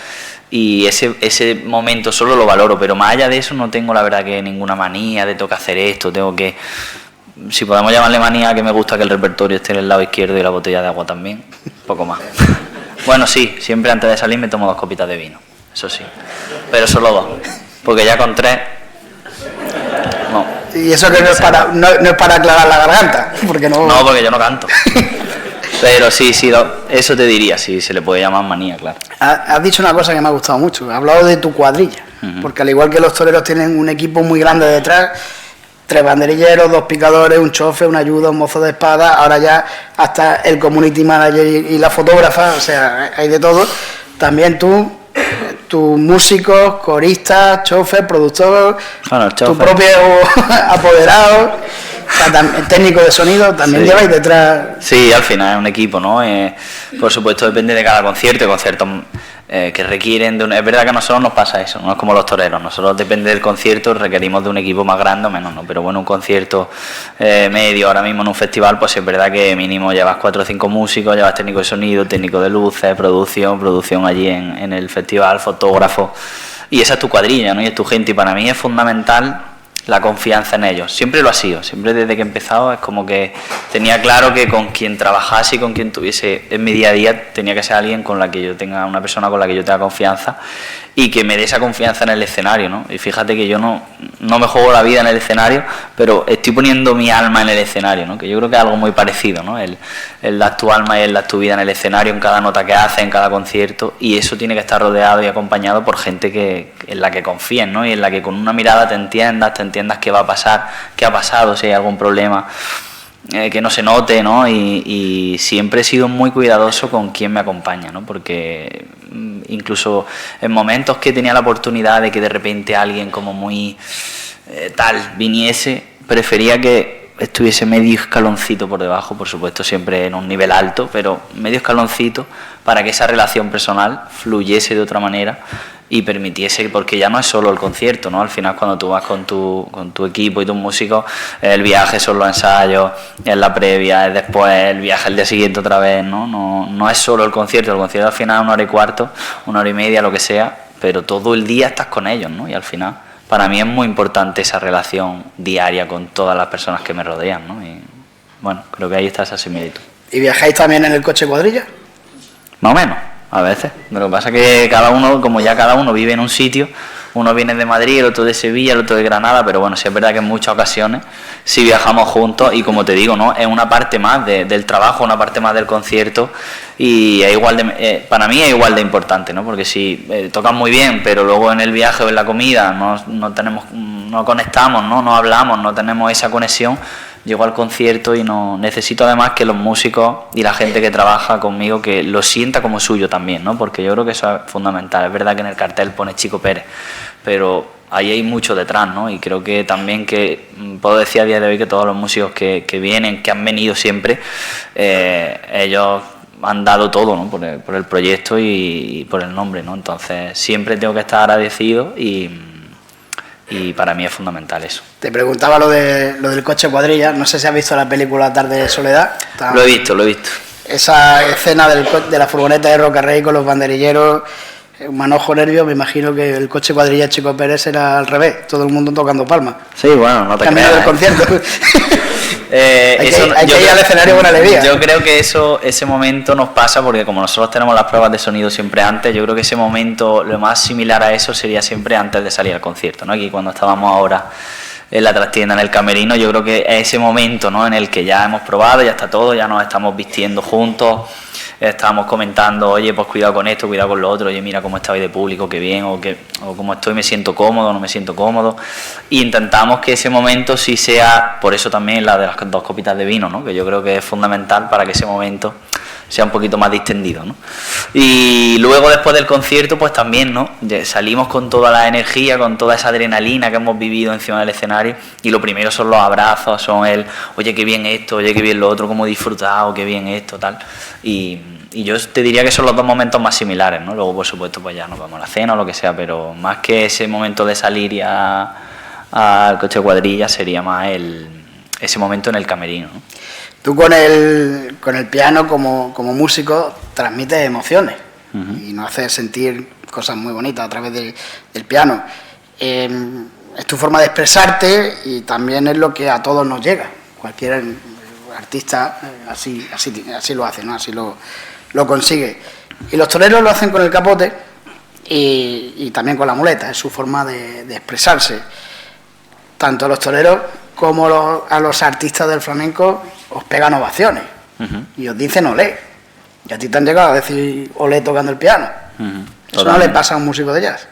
y ese momento solo lo valoro, pero más allá de eso no tengo la verdad que ninguna manía de tengo que hacer esto, tengo que... Si podemos llamarle manía, que me gusta que el repertorio esté en el lado izquierdo y la botella de agua también, poco más. Bueno, sí, siempre antes de salir me tomo 2 copitas de vino. Eso sí, pero solo 2, porque ya con 3 no. Y eso que no es para aclarar la garganta, porque no... No, porque yo no canto. Pero sí, eso te diría, sí, se le puede llamar manía, claro. Has dicho una cosa que me ha gustado mucho, has hablado de tu cuadrilla, porque al igual que los toreros tienen un equipo muy grande detrás, 3 banderilleros, 2 picadores, un chofer, una ayuda, un mozo de espada, ahora ya hasta el community manager y la fotógrafa, o sea, hay de todo. También tus músicos, coristas, chofer, productor, bueno, tu propio apoderado, o sea, técnico de sonido, también lleváis detrás. Sí, al final es un equipo, ¿no? Por supuesto depende de cada concierto, conciertos que requieren de es verdad que a nosotros nos pasa eso, no es como los toreros, nosotros depende del concierto, requerimos de un equipo más grande o menos, ¿no? Pero bueno, un concierto medio ahora mismo en un festival, pues es verdad que mínimo llevas 4 o 5 músicos, llevas técnico de sonido, técnico de luces, producción allí en el festival, fotógrafo, y esa es tu cuadrilla, ¿no? Y es tu gente, y para mí es fundamental la confianza en ellos, siempre lo ha sido, siempre desde que he empezado es como que tenía claro que con quien trabajase y con quien tuviese en mi día a día tenía que ser alguien con la que yo tenga, una persona con la que yo tenga confianza y que me dé esa confianza en el escenario, ¿no? Y fíjate que yo no me juego la vida en el escenario, pero estoy poniendo mi alma en el escenario, ¿no? Que yo creo que es algo muy parecido, ¿no? El dar tu alma y el dar tu vida en el escenario, en cada nota que haces, en cada concierto, y eso tiene que estar rodeado y acompañado por gente en la que confíes, ¿no? Y en la que con una mirada te entiendas qué va a pasar, qué ha pasado, si hay algún problema, que no se note, ¿no? Y siempre he sido muy cuidadoso con quién me acompaña, ¿no? Porque incluso en momentos que tenía la oportunidad de que de repente alguien como muy viniese, prefería que estuviese medio escaloncito por debajo, por supuesto siempre en un nivel alto, pero medio escaloncito para que esa relación personal fluyese de otra manera y permitiese, porque ya no es solo el concierto, ¿no? Al final cuando tú vas con tu equipo y tus músicos, el viaje son los ensayos, es la previa, es después el viaje el día siguiente otra vez, ¿no? No es solo el concierto al final es 1 hora y cuarto, 1 hora y media, lo que sea, pero todo el día estás con ellos, ¿no? Y al final para mí es muy importante esa relación diaria con todas las personas que me rodean, ¿no? Y bueno, creo que ahí está esa similitud. ¿Y viajáis también en el coche cuadrilla? Más o menos. A veces, lo que pasa es que cada uno vive en un sitio, uno viene de Madrid, el otro de Sevilla, el otro de Granada, pero bueno, sí es verdad que en muchas ocasiones sí viajamos juntos y como te digo, ¿no? Es una parte más del trabajo, una parte más del concierto y es para mí es igual de importante, ¿no? Porque si tocan muy bien, pero luego en el viaje o en la comida no conectamos, no hablamos, no tenemos esa conexión. Llego al concierto y no necesito además que los músicos y la gente que trabaja conmigo que lo sienta como suyo también, ¿no? Porque yo creo que eso es fundamental. Es verdad que en el cartel pone Chico Pérez, pero ahí hay mucho detrás, ¿no? Y creo que también que puedo decir a día de hoy que todos los músicos que vienen, que han venido siempre, ellos han dado todo, ¿no? Por el proyecto y por el nombre, ¿no? Entonces siempre tengo que estar agradecido y para mí es fundamental eso. Te preguntaba lo del coche cuadrilla, no sé si has visto la película Tarde de Soledad. Lo he visto. Esa escena de la furgoneta de Roca Rey con los banderilleros, un manojo nervio, me imagino que el coche cuadrilla Chico Pérez era al revés, todo el mundo tocando palmas. Sí, bueno, no te creas. Del concierto. Hay que ir al escenario con alegría. Yo creo que ese momento nos pasa porque como nosotros tenemos las pruebas de sonido siempre antes, yo creo que ese momento, lo más similar a eso sería siempre antes de salir al concierto, ¿no? Aquí cuando estábamos ahora en la trastienda, en el camerino, yo creo que es ese momento, ¿no? En el que ya hemos probado, ya está todo, ya nos estamos vistiendo juntos, estábamos comentando, oye, pues cuidado con esto, cuidado con lo otro, oye, mira cómo está hoy de público, qué bien, o cómo estoy, me siento cómodo, no me siento cómodo. Y intentamos que ese momento sí sea, por eso también la de las 2 copitas de vino, ¿no? Que yo creo que es fundamental para que ese momento sea un poquito más distendido, ¿no? Y luego después del concierto pues también, ¿no? Salimos con toda la energía, con toda esa adrenalina que hemos vivido encima del escenario, y lo primero son los abrazos, son el oye qué bien esto, oye qué bien lo otro, cómo he disfrutado, qué bien esto, tal, y yo te diría que son los 2 momentos más similares, ¿no? Luego por supuesto pues ya nos vamos a la cena o lo que sea, pero más que ese momento de salir ya al coche de cuadrilla sería más ese momento en el camerino, ¿no? Tú con el piano como músico transmites emociones y nos haces sentir cosas muy bonitas a través del piano. Es tu forma de expresarte y también es lo que a todos nos llega. Cualquier artista así lo hace, ¿no? Así lo consigue. Y los toreros lo hacen con el capote y también con la muleta, es su forma de expresarse. Tanto los toreros como a los artistas del flamenco os pegan ovaciones y os dicen olé. Y a ti te han llegado a decir olé tocando el piano. Eso no le pasa a un músico de jazz.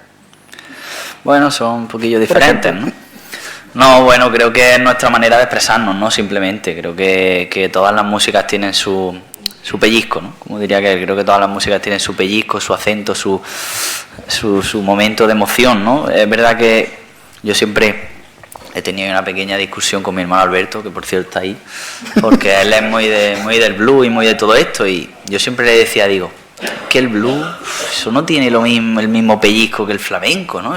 Bueno, son un poquillo diferentes, ¿no? No, bueno, creo que es nuestra manera de expresarnos, ¿no? Simplemente, creo que todas las músicas tienen su pellizco, ¿no? Como diría que creo que todas las músicas tienen su pellizco, su acento, su momento de emoción, ¿no? Es verdad que yo siempre he tenido una pequeña discusión con mi hermano Alberto, que por cierto está ahí, porque él es muy del blues y muy de todo esto, y yo siempre le decía, digo, que el blues, eso no tiene el mismo pellizco que el flamenco, ¿no?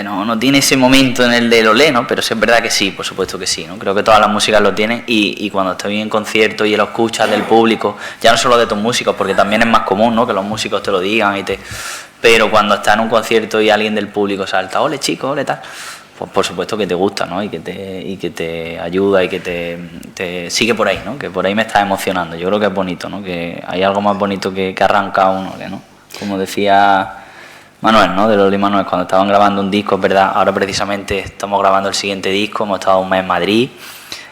No tiene ese momento en el del olé, ¿no? Pero sí es verdad que sí, por supuesto que sí, ¿no? Creo que todas las músicas lo tienen, y cuando estoy en concierto y lo escuchas del público, ya no solo de tus músicos, porque también es más común, ¿no? Que los músicos te lo digan pero cuando estás en un concierto y alguien del público salta, ole chico, ole tal, pues por supuesto que te gusta, ¿no? Y que te ayuda y que te sigue por ahí, ¿no? Que por ahí me está emocionando. Yo creo que es bonito, ¿no? Que hay algo más bonito que arranca uno, ¿no? Como decía Manuel, ¿no? De Loli Manuel, cuando estaban grabando un disco, es verdad, ahora precisamente estamos grabando el siguiente disco, hemos estado un mes en Madrid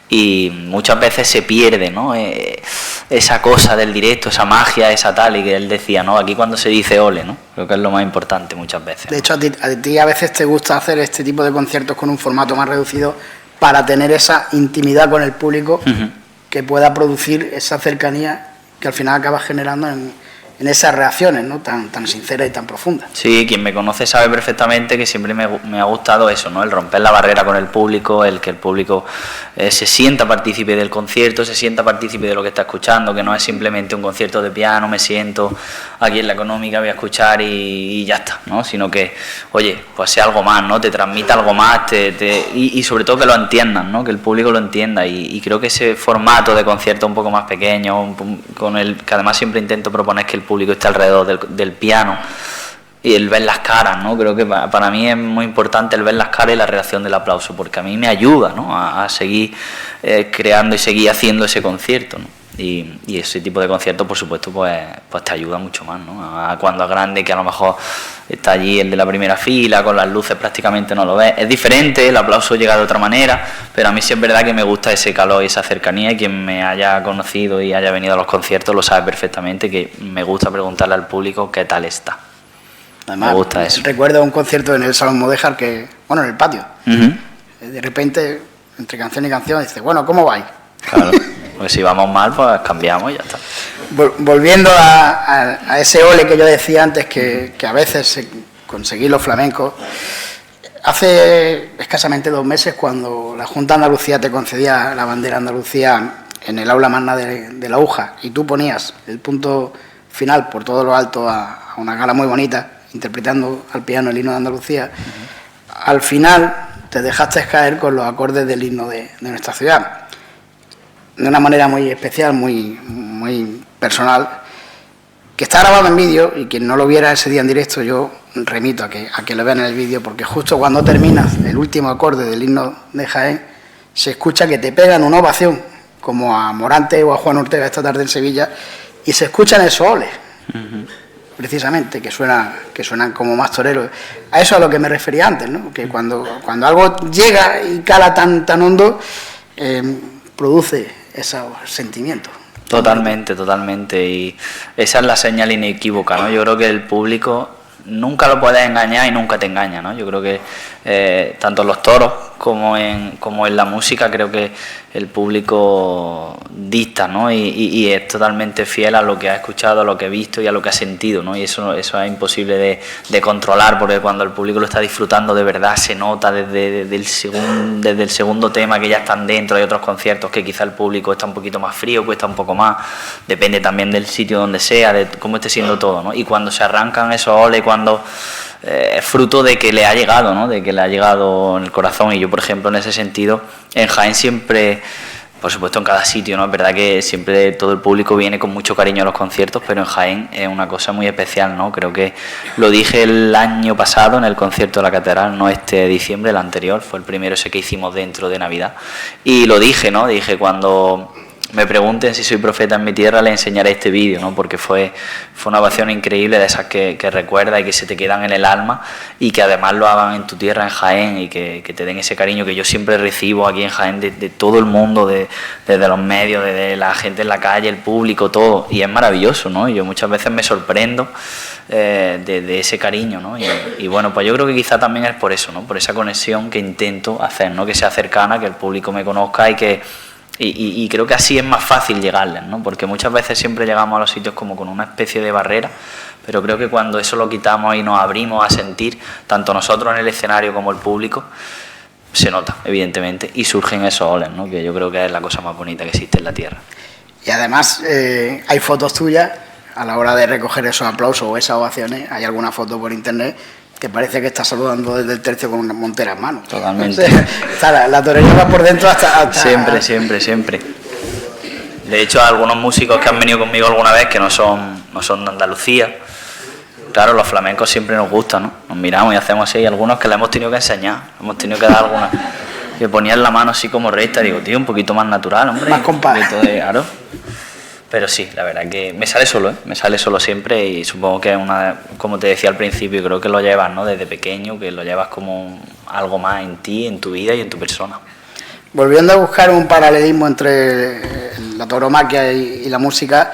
y muchas veces se pierde, ¿no? Esa cosa del directo, esa magia, esa tal, y que él decía, ¿no? Aquí cuando se dice ole, ¿no? Creo que es lo más importante muchas veces, ¿no? De hecho, a ti a veces te gusta hacer este tipo de conciertos con un formato más reducido para tener esa intimidad con el público que pueda producir esa cercanía que al final acaba generando en esas reacciones, ¿no? tan sinceras y tan profundas. Sí, quien me conoce sabe perfectamente que siempre me ha gustado eso, ¿no? El romper la barrera con el público, el que el público se sienta partícipe del concierto, se sienta partícipe de lo que está escuchando, que no es simplemente un concierto de piano, me siento aquí en la Económica, voy a escuchar y ya está, ¿no? Sino que, oye, pues sea algo más, ¿no? Te transmita algo más, y sobre todo que lo entiendan, ¿no? Que el público lo entienda, y creo que ese formato de concierto un poco más pequeño, con el que además siempre intento proponer que el público está alrededor del piano y el ver las caras, ¿no? Creo que para mí es muy importante el ver las caras y la reacción del aplauso, porque a mí me ayuda, ¿no? a seguir creando y seguir haciendo ese concierto, ¿no? Y ese tipo de conciertos, por supuesto, pues te ayuda mucho más, ¿no? A cuando es grande, que a lo mejor está allí el de la primera fila, con las luces prácticamente no lo ves. Es diferente, el aplauso llega de otra manera, pero a mí sí es verdad que me gusta ese calor y esa cercanía, y quien me haya conocido y haya venido a los conciertos lo sabe perfectamente, que me gusta preguntarle al público qué tal está. Además, me gusta eso. Recuerdo un concierto en el Salón Mudéjar, en el patio. De repente, entre canción y canción, dice, bueno, ¿cómo vais? Claro. Pues si vamos mal, pues cambiamos y ya está. Volviendo a ese ole que yo decía antes, que a veces conseguí los flamencos, hace escasamente 2 meses, cuando la Junta de Andalucía te concedía la bandera Andalucía en el aula magna de la UJA, y tú ponías el punto final por todo lo alto a una gala muy bonita, interpretando al piano el himno de Andalucía, al final te dejaste caer con los acordes del himno de nuestra ciudad, de una manera muy especial, muy personal, que está grabado en vídeo, y quien no lo viera ese día en directo, yo remito a que lo vean en el vídeo, porque justo cuando terminas el último acorde del himno de Jaén, se escucha que te pegan una ovación, como a Morante o a Juan Ortega esta tarde en Sevilla, y se escuchan esos oles, precisamente, que suenan como más toreros. A eso a lo que me refería antes, ¿no? Que cuando algo llega y cala tan hondo, produce esos sentimientos. Totalmente, totalmente. Y esa es la señal inequívoca, ¿no? Yo creo que el público nunca lo puedes engañar y nunca te engaña, ¿no? Yo creo que tanto en los toros como en la música, creo que el público dicta, ¿no? Y es totalmente fiel a lo que ha escuchado, a lo que ha visto y a lo que ha sentido, ¿no? Y eso es imposible de controlar, porque cuando el público lo está disfrutando de verdad se nota desde el segundo tema que ya están dentro. Hay otros conciertos que quizá el público está un poquito más frío, cuesta un poco más, depende también del sitio donde sea, de cómo esté siendo todo, ¿no? Y cuando se arrancan esos oles, cuando es fruto de que le ha llegado, ¿no? De que le ha llegado en el corazón. Y yo, por ejemplo, en ese sentido, en Jaén siempre, por supuesto en cada sitio, ¿no? Es verdad que siempre todo el público viene con mucho cariño a los conciertos, pero en Jaén es una cosa muy especial, ¿no? Creo que lo dije el año pasado en el concierto de la Catedral, no este diciembre, el anterior, fue el primero ese que hicimos dentro de Navidad. Y lo dije, ¿no? Dije, cuando me pregunten si soy profeta en mi tierra, les enseñaré este vídeo, ¿no? Porque fue una ovación increíble, de esas que recuerdas y que se te quedan en el alma, y que además lo hagan en tu tierra, en Jaén, y que te den ese cariño que yo siempre recibo aquí en Jaén de todo el mundo, desde los medios, desde la gente en la calle, el público, todo. Y es maravilloso, ¿no? Y yo muchas veces me sorprendo de ese cariño, ¿no? Y bueno, pues yo creo que quizá también es por eso, ¿no? Por esa conexión que intento hacer, ¿no? Que sea cercana, que el público me conozca y creo que así es más fácil llegarles, ¿no? Porque muchas veces siempre llegamos a los sitios como con una especie de barrera, pero creo que cuando eso lo quitamos y nos abrimos a sentir, tanto nosotros en el escenario como el público, se nota, evidentemente, y surgen esos oles, ¿no? Que yo creo que es la cosa más bonita que existe en la tierra. Y además hay fotos tuyas a la hora de recoger esos aplausos o esas ovaciones. Hay alguna foto por internet que parece que está saludando desde el tercio con una montera en mano. Totalmente. Está la torería va por dentro hasta... Siempre. De hecho, algunos músicos que han venido conmigo alguna vez, que no son de Andalucía, claro, los flamencos siempre nos gustan, ¿no? Nos miramos y hacemos así, y algunos que le hemos tenido que enseñar, hemos tenido que dar alguna, que ponían la mano así como recta, digo, tío, un poquito más natural, hombre. Más compás. Claro. Pero sí, la verdad que me sale solo, me sale solo siempre, y supongo que es como te decía al principio, creo que lo llevas, ¿no? Desde pequeño, que lo llevas como algo más en ti, en tu vida y en tu persona. Volviendo a buscar un paralelismo entre la tauromaquia y la música,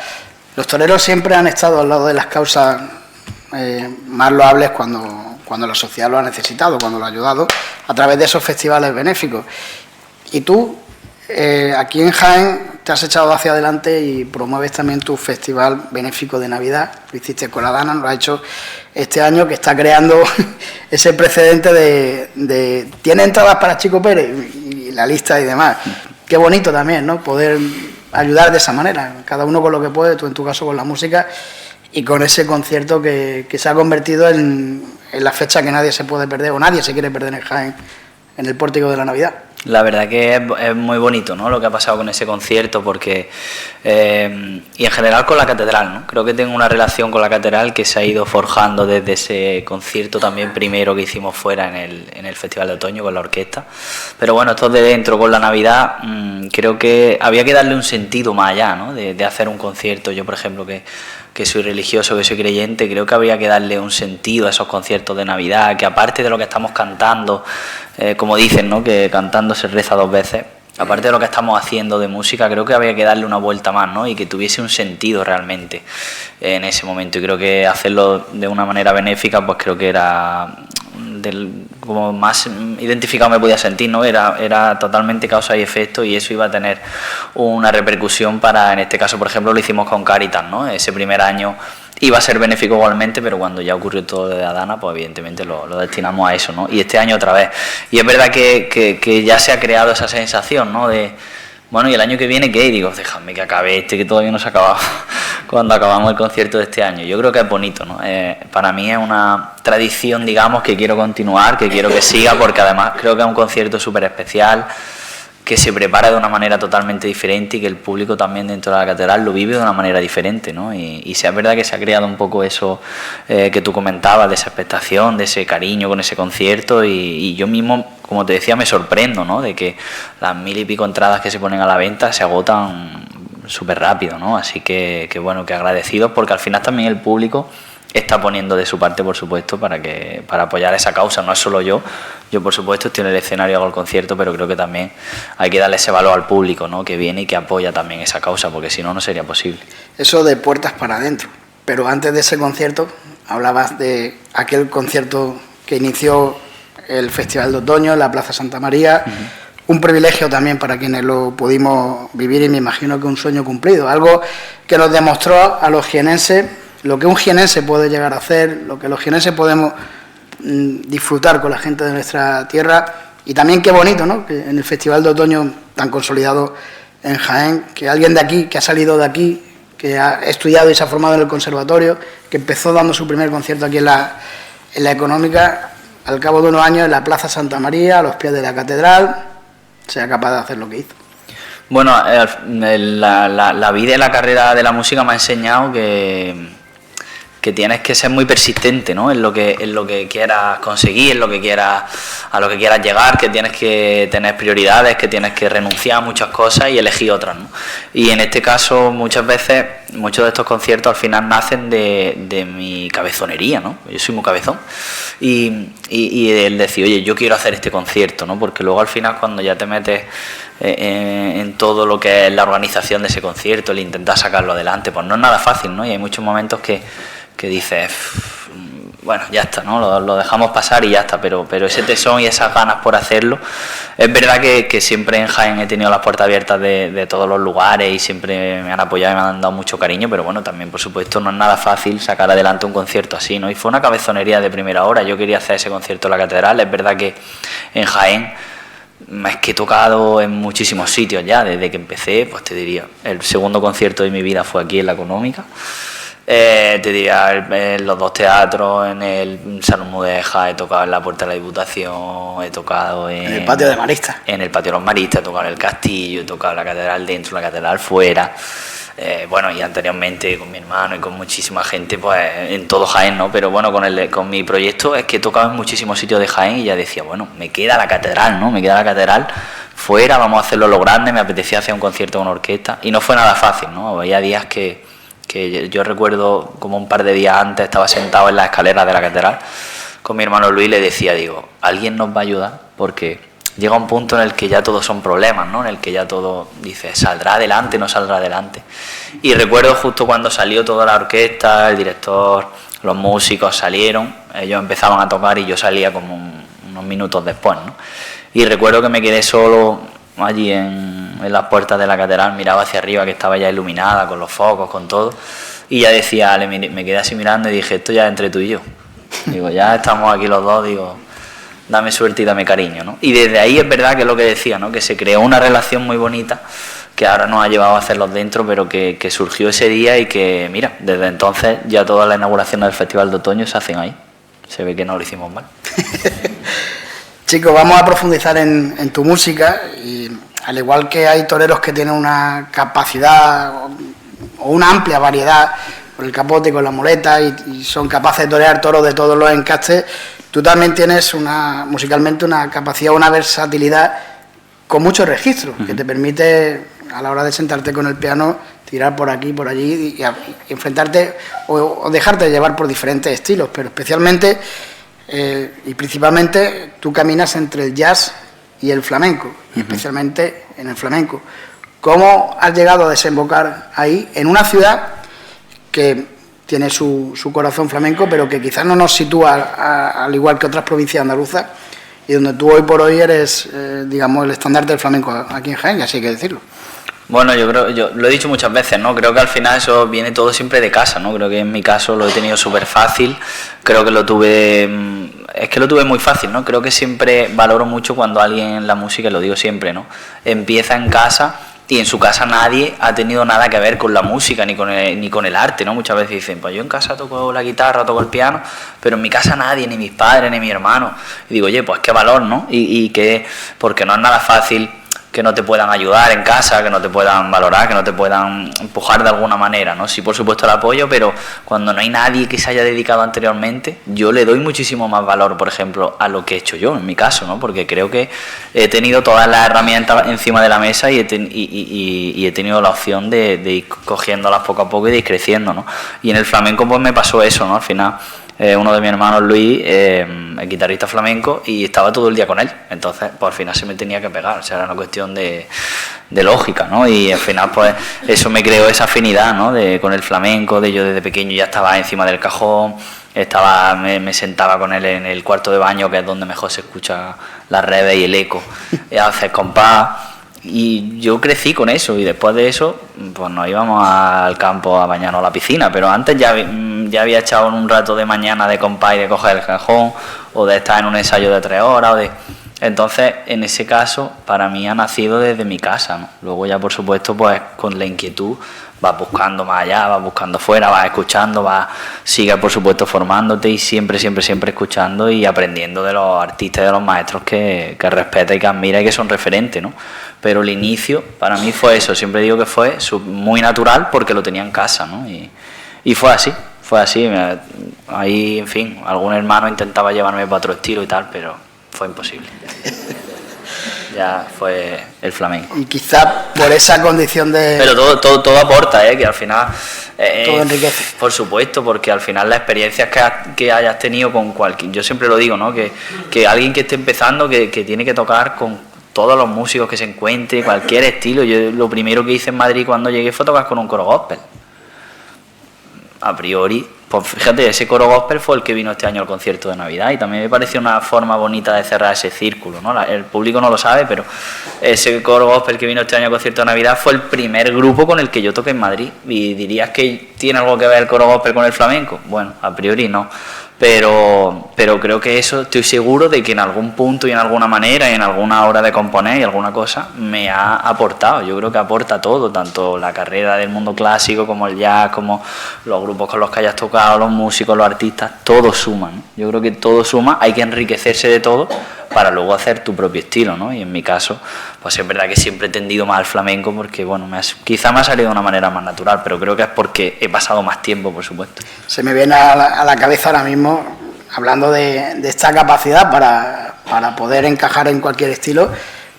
los toreros siempre han estado al lado de las causas más loables cuando la sociedad lo ha necesitado, cuando lo ha ayudado, a través de esos festivales benéficos. Y tú, aquí en Jaén, te has echado hacia adelante y promueves también tu festival benéfico de Navidad. Lo hiciste con la Dana, lo has hecho este año, que está creando ese precedente de tiene entradas para Chico Pérez y la lista y demás. Qué bonito también, ¿no? Poder ayudar de esa manera, cada uno con lo que puede, tú en tu caso con la música, y con ese concierto que se ha convertido en la fecha que nadie se puede perder, o nadie se quiere perder en Jaén, en el Pórtico de la Navidad. La verdad que es muy bonito, ¿no? Lo que ha pasado con ese concierto, porque y en general con la Catedral, ¿no? Creo que tengo una relación con la Catedral que se ha ido forjando desde ese concierto también primero que hicimos fuera en el Festival de Otoño con la orquesta. Pero bueno, esto de dentro con la Navidad, creo que había que darle un sentido más allá, ¿no? De hacer un concierto. Yo, por ejemplo, que soy religioso, que soy creyente, creo que habría que darle un sentido a esos conciertos de Navidad, que aparte de lo que estamos cantando, como dicen, ¿no? Que cantando se reza dos veces, aparte de lo que estamos haciendo de música, creo que habría que darle una vuelta más, ¿no? Y que tuviese un sentido realmente en ese momento, y creo que hacerlo de una manera benéfica, pues creo que era como más identificado me podía sentir, ¿no? Era totalmente causa y efecto, y eso iba a tener una repercusión para, en este caso, por ejemplo, lo hicimos con Cáritas, ¿no? Ese primer año iba a ser benéfico igualmente, pero cuando ya ocurrió todo de Adana, pues evidentemente lo destinamos a eso, ¿no? Y este año otra vez. Y es verdad que ya se ha creado esa sensación, ¿no? De, bueno, ¿y el año que viene qué? Y digo, déjame que acabe que todavía no se ha acabado cuando acabamos el concierto de este año. Yo creo que es bonito, ¿no? Para mí es una tradición, digamos, que quiero continuar, que quiero que siga, porque además creo que es un concierto súper especial, que se prepara de una manera totalmente diferente y que el público también dentro de la Catedral lo vive de una manera diferente, ¿no? Y sí, es verdad que se ha creado un poco eso que tú comentabas, de esa expectación, de ese cariño con ese concierto, y yo mismo, como te decía, me sorprendo, ¿no? De que las 1000 y pico entradas que se ponen a la venta se agotan súper rápido, ¿no? Así que bueno, que agradecidos, porque al final también el público está poniendo de su parte, por supuesto, para apoyar esa causa. No es solo yo, por supuesto estoy en el escenario, hago el concierto, pero creo que también hay que darle ese valor al público, ¿no?, que viene y que apoya también esa causa, porque si no, no sería posible. Eso de puertas para adentro, pero antes de ese concierto hablabas de aquel concierto que inició el Festival de Otoño en la Plaza Santa María, un privilegio también para quienes lo pudimos vivir y me imagino que un sueño cumplido, algo que nos demostró a los jienenses lo que un jienense puede llegar a hacer, lo que los jienenses podemos disfrutar con la gente de nuestra tierra, y también qué bonito, ¿no?, que en el Festival de Otoño tan consolidado en Jaén, que alguien de aquí, que ha salido de aquí, que ha estudiado y se ha formado en el conservatorio, que empezó dando su primer concierto aquí en la Económica, al cabo de unos años en la Plaza Santa María, a los pies de la catedral, sea capaz de hacer lo que hizo. Bueno, la vida y la carrera de la música me ha enseñado que tienes que ser muy persistente, ¿no?, en lo que quieras conseguir, a lo que quieras llegar, que tienes que tener prioridades, que tienes que renunciar a muchas cosas y elegir otras, ¿no? Y en este caso, muchas veces, muchos de estos conciertos al final nacen de mi cabezonería, ¿no? Yo soy muy cabezón. Y el decir, oye, yo quiero hacer este concierto, ¿no? Porque luego al final, cuando ya te metes en todo lo que es la organización de ese concierto, el intentar sacarlo adelante, pues no es nada fácil, ¿no? Y hay muchos momentos que dices, bueno, ya está, ¿no? Lo dejamos pasar y ya está, pero ese tesón y esas ganas por hacerlo, es verdad que siempre en Jaén he tenido las puertas abiertas de todos los lugares y siempre me han apoyado y me han dado mucho cariño, pero bueno, también por supuesto no es nada fácil sacar adelante un concierto así, ¿no? Y fue una cabezonería de primera hora. Yo quería hacer ese concierto en la catedral. Es verdad que en Jaén es que he tocado en muchísimos sitios ya, desde que empecé, pues te diría, el segundo concierto de mi vida fue aquí en la Económica. Te diría, en los dos teatros, en el Salón Mudéjar, he tocado en la Puerta de la Diputación, he tocado en el Patio de Maristas. En el Patio de los Maristas, he tocado en el Castillo, he tocado en la Catedral dentro, la Catedral fuera. Bueno, y anteriormente con mi hermano y con muchísima gente, pues en todo Jaén, ¿no? Pero bueno, con mi proyecto es que he tocado en muchísimos sitios de Jaén y ya decía, bueno, me queda la Catedral, ¿no? Me queda la Catedral fuera, vamos a hacerlo lo grande, me apetecía hacer un concierto con orquesta y no fue nada fácil, ¿no? Había días que yo recuerdo como un par de días antes estaba sentado en las escaleras de la catedral con mi hermano Luis y le decía, digo, ¿alguien nos va a ayudar? Porque llega un punto en el que ya todos son problemas, ¿no? En el que ya todo dice, ¿saldrá adelante, no saldrá adelante? Y recuerdo justo cuando salió toda la orquesta, el director, los músicos salieron, ellos empezaban a tocar y yo salía como unos minutos después, ¿no? Y recuerdo que me quedé solo allí en las puertas de la catedral, miraba hacia arriba que estaba ya iluminada con los focos, con todo, y ya decía, me quedé así mirando y dije, esto ya es entre tú y yo, digo, ya estamos aquí los dos, digo, dame suerte y dame cariño, ¿no? Y desde ahí es verdad que es lo que decía, ¿no?, que se creó una relación muy bonita que ahora nos ha llevado a hacerlos dentro, pero que surgió ese día y que, mira, desde entonces ya todas las inauguraciones del Festival de Otoño se hacen ahí, se ve que no lo hicimos mal. Chicos, vamos a profundizar en tu música y al igual que hay toreros que tienen una capacidad o una amplia variedad con el capote y con la muleta y son capaces de torear toros de todos los encastes, tú también tienes musicalmente una capacidad, una versatilidad con muchos registros que te permite a la hora de sentarte con el piano tirar por aquí, por allí y enfrentarte o dejarte llevar por diferentes estilos, pero especialmente y principalmente tú caminas entre el jazz y el flamenco, especialmente en el flamenco. ¿Cómo has llegado a desembocar ahí, en una ciudad que tiene su corazón flamenco, pero que quizás no nos sitúa al igual que otras provincias andaluzas, y donde tú hoy por hoy eres, digamos, el estandarte del flamenco aquí en Jaén, así hay que decirlo? Bueno, yo lo he dicho muchas veces, ¿no? Creo que al final eso viene todo siempre de casa, ¿no? Creo que en mi caso lo he tenido súper fácil, creo que lo tuve muy fácil, ¿no? Creo que siempre valoro mucho cuando alguien en la música, y lo digo siempre, ¿no?, empieza en casa y en su casa nadie ha tenido nada que ver con la música ni con el arte, ¿no? Muchas veces dicen, pues yo en casa toco la guitarra, toco el piano, pero en mi casa nadie, ni mis padres, ni mi hermano. Y digo, oye, pues qué valor, ¿no? Y que, porque no es nada fácil no te puedan ayudar en casa, que no te puedan valorar, que no te puedan empujar de alguna manera, ¿no? Sí, por supuesto el apoyo, pero cuando no hay nadie que se haya dedicado anteriormente, yo le doy muchísimo más valor, por ejemplo, a lo que he hecho yo, en mi caso, ¿no? Porque creo que he tenido todas las herramientas encima de la mesa y he tenido la opción de ir cogiéndolas poco a poco y de ir creciendo, ¿no? Y en el flamenco pues me pasó eso, ¿no? Al final uno de mis hermanos, Luis, es guitarrista flamenco y estaba todo el día con él, entonces pues al final se me tenía que pegar, o sea, era una cuestión de lógica, ¿no? Y al final pues eso me creó esa afinidad, ¿no? Con el flamenco, de yo desde pequeño ya estaba encima del cajón, me sentaba con él en el cuarto de baño, que es donde mejor se escucha las redes y el eco, hacer compás. Y yo crecí con eso y después de eso pues nos íbamos al campo a bañarnos a la piscina, pero antes ya había echado un rato de mañana de compás y de coger el cajón o de estar en un ensayo de 3 horas entonces en ese caso para mí ha nacido desde mi casa, ¿no? Luego ya por supuesto pues con la inquietud vas buscando más allá, vas buscando fuera, vas escuchando, sigues por supuesto formándote y siempre escuchando y aprendiendo de los artistas y de los maestros que respeta y que admira y que son referentes, ¿no? Pero el inicio para mí fue eso, siempre digo que fue muy natural porque lo tenía en casa, ¿no? Y fue así. Ahí, en fin, algún hermano intentaba llevarme para otro estilo y tal, pero fue imposible. Ya fue el flamenco. Y quizás por esa condición de... Pero todo aporta, que al final... todo enriquece. Por supuesto, porque al final las experiencias que hayas tenido con cualquier... Yo siempre lo digo, ¿no? Que alguien que esté empezando, que tiene que tocar con todos los músicos que se encuentre, cualquier estilo. Yo lo primero que hice en Madrid cuando llegué fue tocar con un coro gospel. A priori, pues fíjate, ese coro gospel fue el que vino este año al concierto de Navidad y también me pareció una forma bonita de cerrar ese círculo, ¿no? El público no lo sabe, pero ese coro gospel que vino este año al concierto de Navidad fue el primer grupo con el que yo toqué en Madrid. ¿Y dirías que tiene algo que ver el coro gospel con el flamenco? Bueno, a priori no. Pero creo que eso, estoy seguro de que en algún punto y en alguna manera y en alguna hora de componer y alguna cosa me ha aportado. Yo creo que aporta todo, tanto la carrera del mundo clásico como el jazz, como los grupos con los que hayas tocado, los músicos, los artistas, todo suma, ¿no? Yo creo que todo suma, hay que enriquecerse de todo para luego hacer tu propio estilo, ¿no? Y en mi caso, pues es verdad que siempre he tendido más al flamenco porque, bueno, quizá me ha salido de una manera más natural, pero creo que es porque he pasado más tiempo, por supuesto. Se me viene a la cabeza ahora mismo, hablando de esta capacidad para poder encajar en cualquier estilo,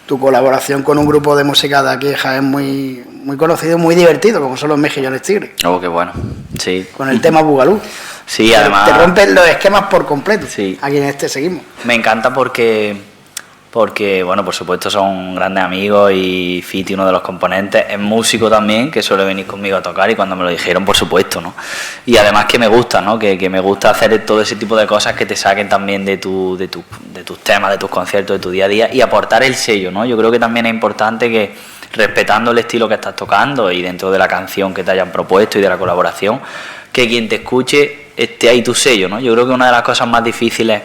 tu colaboración con un grupo de música de aquí de Jaén muy conocido, muy divertido, como son los Mejillones Tigres. Oh, qué bueno, sí. Con el tema Bugalú. Sí, además... Te rompen los esquemas por completo. Sí. Aquí en seguimos. Me encanta porque, bueno, por supuesto son grandes amigos y Fiti, uno de los componentes, es músico también, que suele venir conmigo a tocar y cuando me lo dijeron, por supuesto, ¿no? Y además que me gusta, ¿no? Que me gusta hacer todo ese tipo de cosas que te saquen también de tus temas, de tus conciertos, de tu día a día y aportar el sello, ¿no? Yo creo que también es importante que, respetando el estilo que estás tocando y dentro de la canción que te hayan propuesto y de la colaboración, que quien te escuche esté ahí tu sello, ¿no? Yo creo que una de las cosas más difíciles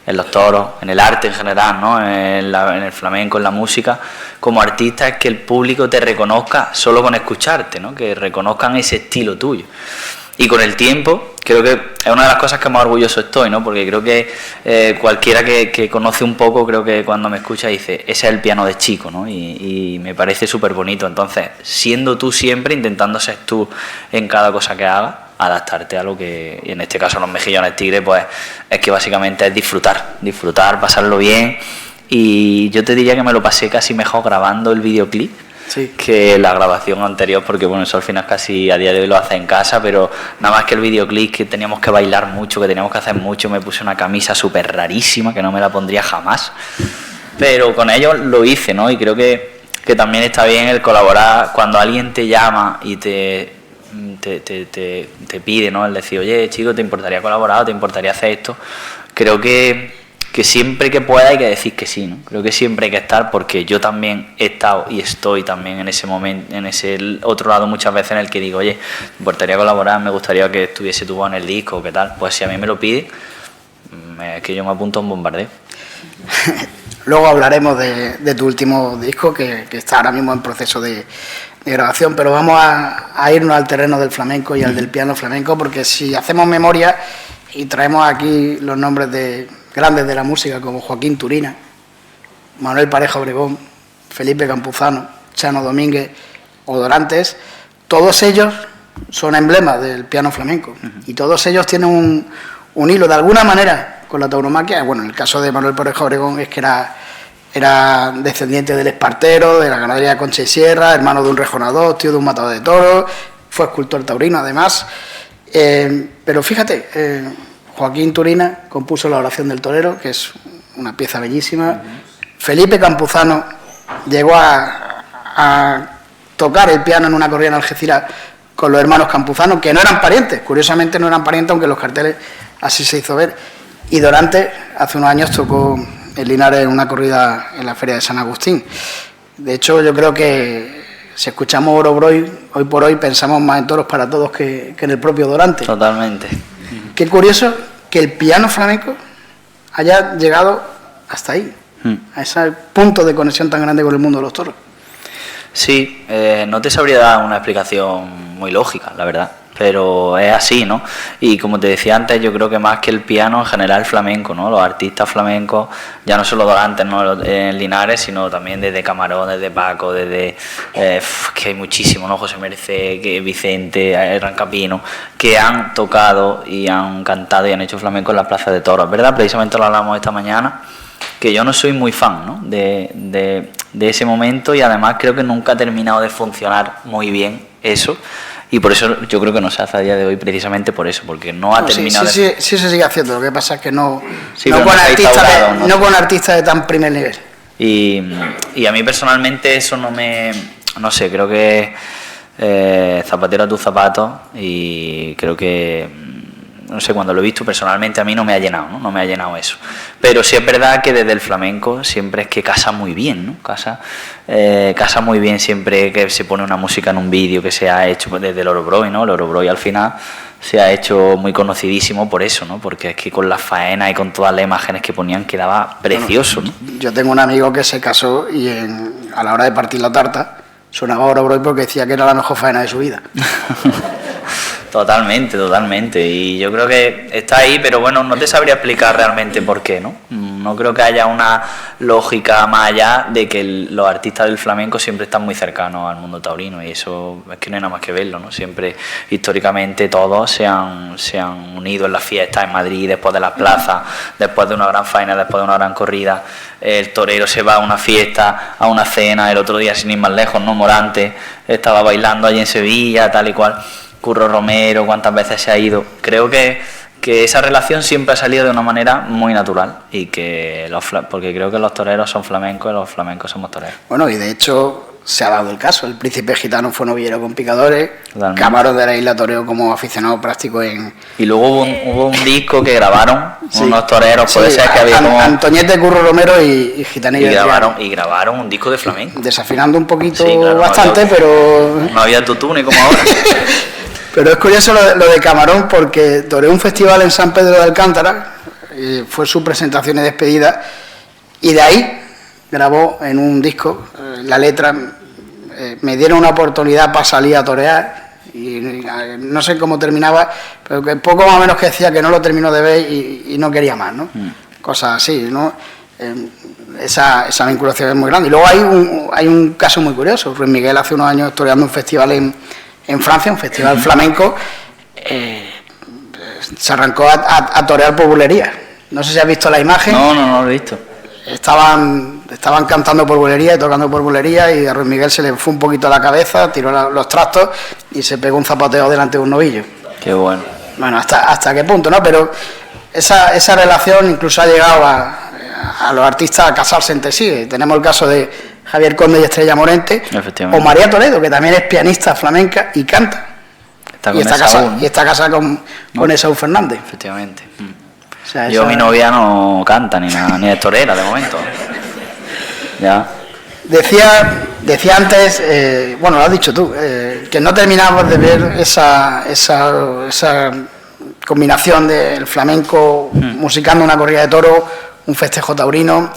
en los toros, en el arte en general, ¿no? En el flamenco, en la música, como artista, es que el público te reconozca solo con escucharte, ¿no? Que reconozcan ese estilo tuyo. Y con el tiempo, creo que es una de las cosas que más orgulloso estoy, ¿no? Porque creo que cualquiera que conoce un poco, creo que cuando me escucha dice, ese es el piano de Chico, ¿no? Y me parece súper bonito. Entonces, siendo tú siempre, intentando ser tú en cada cosa que hagas, adaptarte a lo que, y en este caso los Mejillones Tigres, pues es que básicamente es disfrutar, pasarlo bien. Y yo te diría que me lo pasé casi mejor grabando el videoclip, sí, que la grabación anterior, porque bueno, eso al final casi a día de hoy lo hace en casa, pero nada más que el videoclip, que teníamos que bailar mucho, que teníamos que hacer mucho, me puse una camisa súper rarísima, que no me la pondría jamás, pero con ellos lo hice, ¿no? Y creo que también está bien el colaborar cuando alguien te llama y te pide, ¿no? El decir, oye, chico, ¿te importaría colaborar? ¿Te importaría hacer esto? Creo que siempre que pueda hay que decir que sí, ¿no? Creo que siempre hay que estar, porque yo también he estado y estoy también en ese momento, en ese otro lado muchas veces en el que digo, oye, ¿te importaría colaborar? Me gustaría que estuviese tu voz en el disco, ¿qué tal? Pues si a mí me lo pide, es que yo me apunto a un bombardeo. Luego hablaremos de tu último disco, que está ahora mismo en proceso de grabación, pero vamos a irnos al terreno del flamenco y al del piano flamenco, porque si hacemos memoria y traemos aquí los nombres de grandes de la música como Joaquín Turina, Manuel Pareja Obregón, Felipe Campuzano, Chano Domínguez o Dorantes, todos ellos son emblemas del piano flamenco y todos ellos tienen un hilo de alguna manera con la tauromaquia. Bueno, en el caso de Manuel Pareja Obregón es que era descendiente del Espartero, de la ganadería Concha y Sierra, hermano de un rejonador, tío de un matador de toros, fue escultor taurino además. Pero fíjate, Joaquín Turina compuso la Oración del Torero, que es una pieza bellísima. Felipe Campuzano llegó a tocar el piano en una corrida en Algeciras con los hermanos Campuzano, que no eran parientes, curiosamente no eran parientes, aunque en los carteles así se hizo ver. Y Dorantes hace unos años tocó en Linares en una corrida en la Feria de San Agustín. De hecho, yo creo que si escuchamos Orobroy, hoy por hoy pensamos más en Toros para Todos que en el propio Dorantes. Totalmente. Qué curioso que el piano flamenco haya llegado hasta ahí, a ese punto de conexión tan grande con el mundo de los toros. Sí, no te sabría dar una explicación muy lógica, la verdad, pero es así, ¿no? Y como te decía antes, yo creo que más que el piano, en general flamenco, ¿no? Los artistas flamencos, ya no solo Dorantes, ¿no? En Linares, sino también desde Camarón, desde Paco, desde... que hay muchísimos, ¿no? José Merced, Vicente, Rancapino, que han tocado y han cantado y han hecho flamenco en la Plaza de Toros, ¿verdad? Precisamente lo hablamos esta mañana, que yo no soy muy fan, ¿no? de ese momento, y además creo que nunca ha terminado de funcionar muy bien eso, y por eso yo creo que no se hace a día de hoy, precisamente por eso, porque no ha terminado sí se sigue haciendo, lo que pasa es que no con con artistas de tan primer nivel. Y a mí personalmente eso no sé, creo que zapatero a tus zapatos, y creo que no sé, cuando lo he visto personalmente a mí no me ha llenado, ¿no? No me ha llenado eso. Pero sí es verdad que desde el flamenco siempre es que casa muy bien, ¿no? Casa muy bien siempre que se pone una música en un vídeo que se ha hecho desde el Orobroy, ¿no? El Orobroy al final se ha hecho muy conocidísimo por eso, ¿no? Porque es que con las faenas y con todas las imágenes que ponían quedaba precioso, ¿no? Yo tengo un amigo que se casó y a la hora de partir la tarta sonaba Orobroy porque decía que era la mejor faena de su vida. Totalmente, y yo creo que está ahí, pero bueno, no te sabría explicar realmente por qué, ¿no? No creo que haya una lógica más allá de que los artistas del flamenco siempre están muy cercanos al mundo taurino, y eso es que no hay nada más que verlo, ¿no? Siempre, históricamente, todos se han unido en las fiestas en Madrid, después de las plazas, después de una gran faena, después de una gran corrida. El torero se va a una fiesta, a una cena, el otro día, sin ir más lejos, ¿no? Morante estaba bailando allí en Sevilla, tal y cual. Curro Romero, cuántas veces se ha ido. Creo que esa relación siempre ha salido de una manera muy natural, y que porque creo que los toreros son flamencos y los flamencos somos toreros. Bueno, y de hecho se ha dado el caso. El Príncipe Gitano fue novillero con picadores. Totalmente. Camarón de la Isla toreó como aficionado práctico en... Y luego hubo un disco que grabaron unos toreros, puede ser que había como... Antoñete, Curro Romero y Gitanillo. Y grabaron un disco de flamenco. Desafinando un poquito, sí, claro, bastante, pero... No había tutune como ahora. Pero es curioso lo de Camarón, porque toreó un festival en San Pedro de Alcántara, fue su presentación y despedida, y de ahí grabó en un disco la letra. Me dieron una oportunidad para salir a torear, y no sé cómo terminaba, pero que poco más o menos que decía que no lo terminó de ver y no quería más, ¿no? Cosas así, ¿no? Esa vinculación es muy grande. Y luego hay un caso muy curioso. Ruiz Miguel hace unos años toreando un festival en Francia, un festival flamenco, se arrancó a torear por bulería. No sé si has visto la imagen. No lo he visto. Estaban cantando por bulería y tocando por bulería, y a Ruiz Miguel se le fue un poquito la cabeza, tiró los trastos y se pegó un zapateo delante de un novillo. Qué bueno. Bueno, hasta qué punto, ¿no? Pero esa relación incluso ha llegado a los artistas a casarse entre sí. Tenemos el caso de Javier Conde y Estrella Morente, o María Toledo, que también es pianista flamenca y canta. Está casada con Esaú Fernández. Efectivamente. O sea, mi novia no canta ni nada, ni es torera de momento. Ya. Decía antes, bueno, lo has dicho tú, que no terminamos de ver esa combinación del flamenco musicando una corrida de toros, un festejo taurino,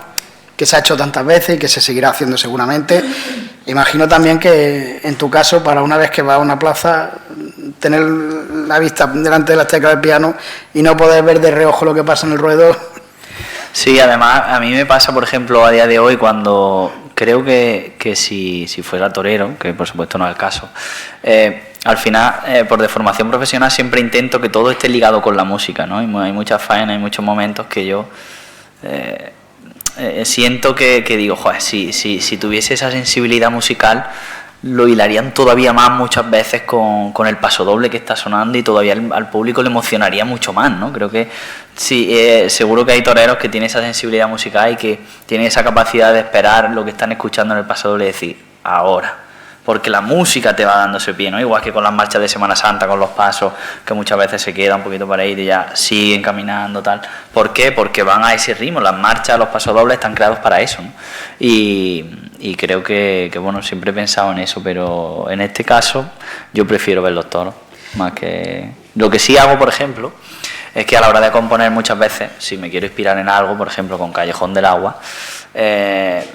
que se ha hecho tantas veces y que se seguirá haciendo seguramente. Imagino también que en tu caso, para una vez que vas a una plaza, tener la vista delante de las teclas del piano y no poder ver de reojo lo que pasa en el ruedo. Sí, además a mí me pasa, por ejemplo, a día de hoy, cuando creo que si fuera torero, que por supuesto no es el caso, al final, por deformación profesional, siempre intento que todo esté ligado con la música, ¿no? Hay muchas faenas, hay muchos momentos que yo siento que digo, joder, si tuviese esa sensibilidad musical, lo hilarían todavía más muchas veces con el pasodoble que está sonando y todavía al público le emocionaría mucho más, ¿no? Creo que sí, seguro que hay toreros que tienen esa sensibilidad musical y que tienen esa capacidad de esperar lo que están escuchando en el pasodoble y decir, ahora, porque la música te va dando ese pie, ¿no? Igual que con las marchas de Semana Santa, con los pasos, que muchas veces se queda un poquito para ir y ya siguen caminando, tal. ¿Por qué? Porque van a ese ritmo, las marchas, los pasodobles están creados para eso, ¿no? Y creo que, bueno, siempre he pensado en eso, pero en este caso yo prefiero ver los toros, más que... Lo que sí hago, por ejemplo, es que a la hora de componer muchas veces, si me quiero inspirar en algo, por ejemplo con Callejón del Agua,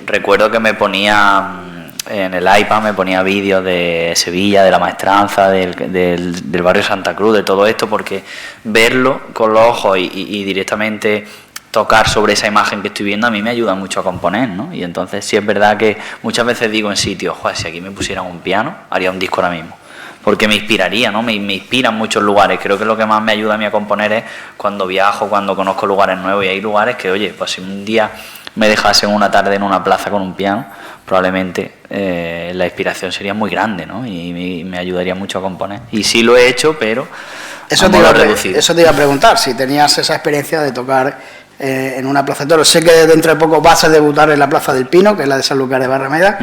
recuerdo que me ponía... En el iPad me ponía vídeos de Sevilla, de la maestranza, del barrio Santa Cruz, de todo esto, porque verlo con los ojos y directamente tocar sobre esa imagen que estoy viendo a mí me ayuda mucho a componer, ¿no? Y entonces sí es verdad que muchas veces digo en sitios, joder, si aquí me pusieran un piano, haría un disco ahora mismo, porque me inspiraría, ¿no? Me inspiran muchos lugares. Creo que lo que más me ayuda a mí a componer es cuando viajo, cuando conozco lugares nuevos, y hay lugares que, oye, pues si un día me dejasen una tarde en una plaza con un piano, probablemente la inspiración sería muy grande, ¿no? Y me ayudaría mucho a componer. Y sí lo he hecho, pero eso te iba a preguntar, si tenías esa experiencia de tocar en una plaza de toros. Sé que dentro de poco vas a debutar en la Plaza del Pino, que es la de Sanlúcar de Barrameda,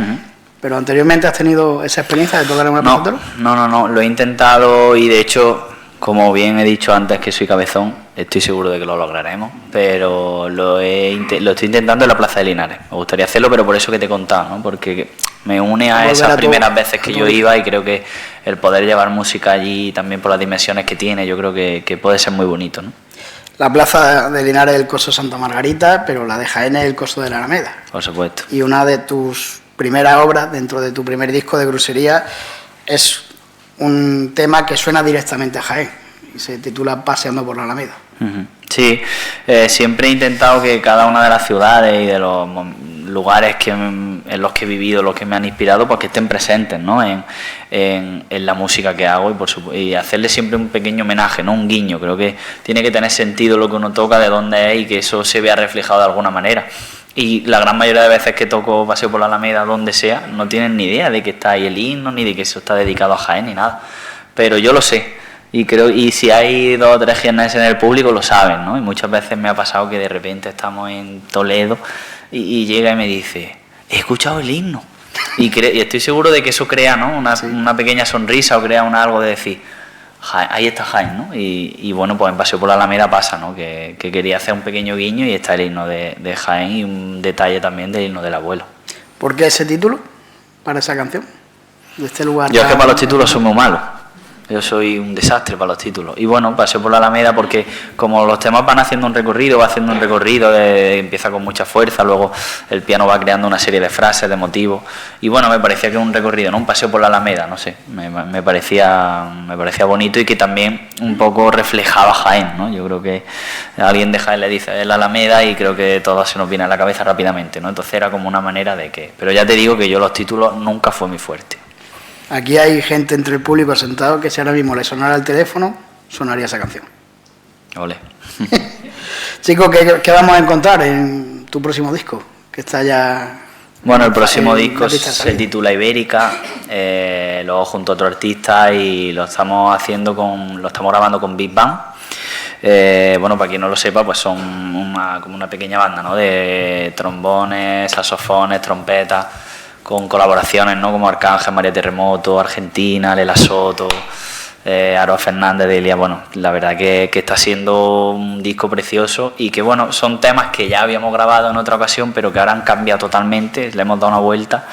pero anteriormente has tenido esa experiencia de tocar en una plaza de toros. No, lo he intentado y de hecho, como bien he dicho antes que soy cabezón, estoy seguro de que lo lograremos, pero lo estoy intentando en la Plaza de Linares. Me gustaría hacerlo, pero por eso que te he contado, ¿no? Porque me une a esas primeras veces que yo iba y creo que el poder llevar música allí también por las dimensiones que tiene, yo creo que puede ser muy bonito, ¿no? La Plaza de Linares es el Coso Santa Margarita, pero la de Jaén es el Coso de la Alameda. Por supuesto. Y una de tus primeras obras, dentro de tu primer disco de Grusería, es un tema que suena directamente a Jaén y se titula Paseando por la Alameda. Sí, siempre he intentado que cada una de las ciudades y de los lugares en los que he vivido, los que me han inspirado, pues que estén presentes, ¿no? en la música que hago y hacerle siempre un pequeño homenaje, no un guiño. Creo que tiene que tener sentido lo que uno toca, de dónde es, y que eso se vea reflejado de alguna manera. Y la gran mayoría de veces que toco Paseo por la Alameda, donde sea, no tienen ni idea de que está ahí el himno, ni de que eso está dedicado a Jaén, ni nada. Pero yo lo sé. Y si hay 2 o 3 jienenses en el público lo saben, ¿no? Y muchas veces me ha pasado que de repente estamos en Toledo y llega y me dice, he escuchado el himno. Y estoy seguro de que eso crea, ¿no? Una pequeña sonrisa, o crea algo de decir, ahí está Jaén, ¿no? Y bueno, pues en Paseo por la Alameda pasa, ¿no? Que quería hacer un pequeño guiño y está el himno de Jaén y un detalle también del himno del abuelo. ¿Por qué ese título para esa canción? De este lugar. Yo es que para los títulos soy muy malo. Yo soy un desastre para los títulos. Y bueno, Paseo por la Alameda porque como los temas van haciendo un recorrido, empieza con mucha fuerza, luego el piano va creando una serie de frases, de motivos. Y bueno, me parecía que un recorrido, ¿no? Un paseo por la Alameda, no sé, me parecía bonito y que también un poco reflejaba Jaén, ¿no? Yo creo que alguien de Jaén le dice la Alameda y creo que todo se nos viene a la cabeza rápidamente, ¿no? Entonces era como una manera de que... Pero ya te digo que yo los títulos nunca fue mi fuerte. Aquí hay gente entre el público sentado que si ahora mismo le sonara el teléfono, sonaría esa canción. Ole. Chicos, ¿qué vamos a encontrar en tu próximo disco? Que está ya... Bueno, el próximo disco se titula Ibérica, luego junto a otro artista y lo estamos grabando con Big Bang. Bueno, para quien no lo sepa, pues son como una pequeña banda, ¿no? De trombones, saxofones, trompetas, con colaboraciones, ¿no? Como Arcángel, María Terremoto, Argentina, Lela Soto, Aroa Fernández de Elia. Bueno, la verdad que está siendo un disco precioso y que bueno, son temas que ya habíamos grabado en otra ocasión, pero que ahora han cambiado totalmente, le hemos dado una vuelta.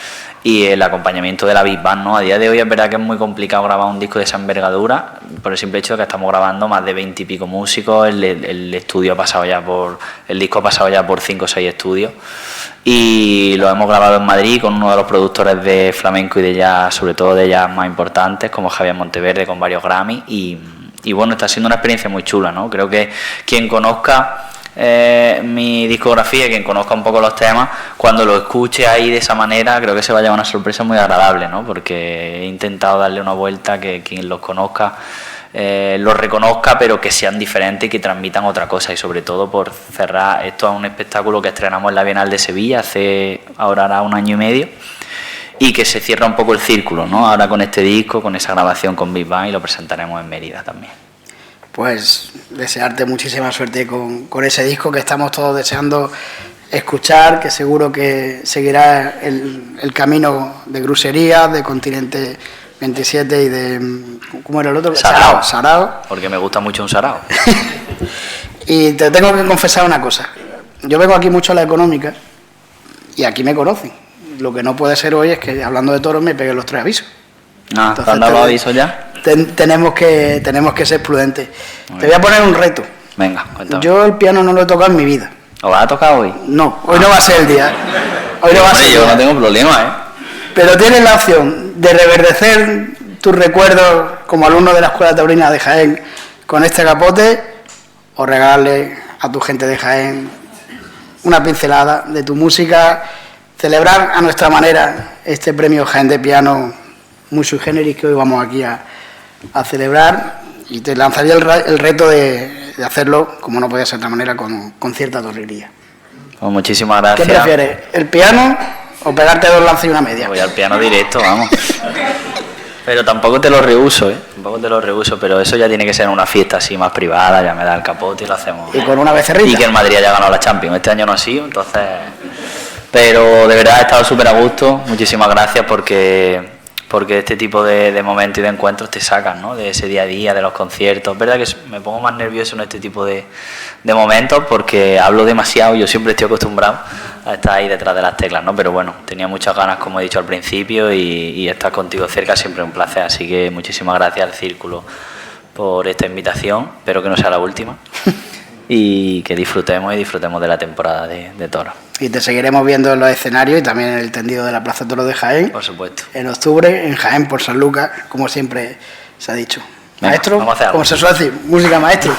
Y el acompañamiento de la Big Band, ¿no? A día de hoy es verdad que es muy complicado grabar un disco de esa envergadura, por el simple hecho de que estamos grabando más de 20 y pico músicos, el disco ha pasado ya por 5 o 6 estudios, y lo hemos grabado en Madrid con uno de los productores de flamenco y de jazz, sobre todo de jazz más importantes, como Javier Monteverde, con varios Grammy, y bueno, está siendo una experiencia muy chula, ¿no? Creo que quien conozca mi discografía, quien conozca un poco los temas, cuando lo escuche ahí de esa manera, creo que se va a llevar una sorpresa muy agradable, ¿no? Porque he intentado darle una vuelta que quien los conozca los reconozca, pero que sean diferentes y que transmitan otra cosa, y sobre todo por cerrar esto a un espectáculo que estrenamos en la Bienal de Sevilla ahora hará 1 año y medio, y que se cierra un poco el círculo, ¿no? Ahora con este disco, con esa grabación con Big Bang, y lo presentaremos en Mérida también. Pues desearte muchísima suerte con ese disco que estamos todos deseando escuchar, que seguro que seguirá el camino de Grusería, de Continente 27 y de... ¿cómo era el otro? Sarao. Porque me gusta mucho un sarao. Y te tengo que confesar una cosa. Yo vengo aquí mucho a la económica y aquí me conocen. Lo que no puede ser hoy es que, hablando de toros, me peguen los 3 avisos. Ah, ¿te han dado los avisos ya? Tenemos que ser prudentes. Te voy a poner un reto. Venga, cuéntame. Yo el piano no lo he tocado en mi vida. ¿Lo vas a tocar hoy? No, hoy no va a ser el día. Hoy no va a ser el yo día. no tengo problema, Pero tienes la opción de reverdecer tus recuerdos como alumno de la Escuela Taurina de Jaén con este capote, o regalarle a tu gente de Jaén una pincelada de tu música, celebrar a nuestra manera este premio Jaén de Piano muy sui generis que hoy vamos aquí a celebrar, y te lanzaría el reto de hacerlo, como no podía ser de otra manera, con cierta torrería. Pues muchísimas gracias. ¿Qué prefieres, el piano o pegarte 2 lanzas y una media? Voy al piano directo, vamos. Pero tampoco te lo rehuso, pero eso ya tiene que ser una fiesta así más privada, ya me da el capote y lo hacemos. Y con una becerrita. Y que el Madrid haya ganado la Champions, este año no ha sido, entonces... Pero de verdad he estado súper a gusto, muchísimas gracias porque este tipo de momentos y de encuentros te sacan, ¿no? De ese día a día, de los conciertos. Es verdad que me pongo más nervioso en este tipo de momentos porque hablo demasiado, yo siempre estoy acostumbrado a estar ahí detrás de las teclas, ¿no? Pero bueno, tenía muchas ganas, como he dicho al principio, y estar contigo cerca siempre es un placer. Así que muchísimas gracias al Círculo por esta invitación, espero que no sea la última, y que disfrutemos de la temporada de toros. Y te seguiremos viendo en los escenarios y también en el tendido de la Plaza Toros de Jaén. Por supuesto. En octubre, en Jaén, por San Lucas, como siempre se ha dicho. Venga, maestro, vamos a hacer algo. como se suele decir, música maestro.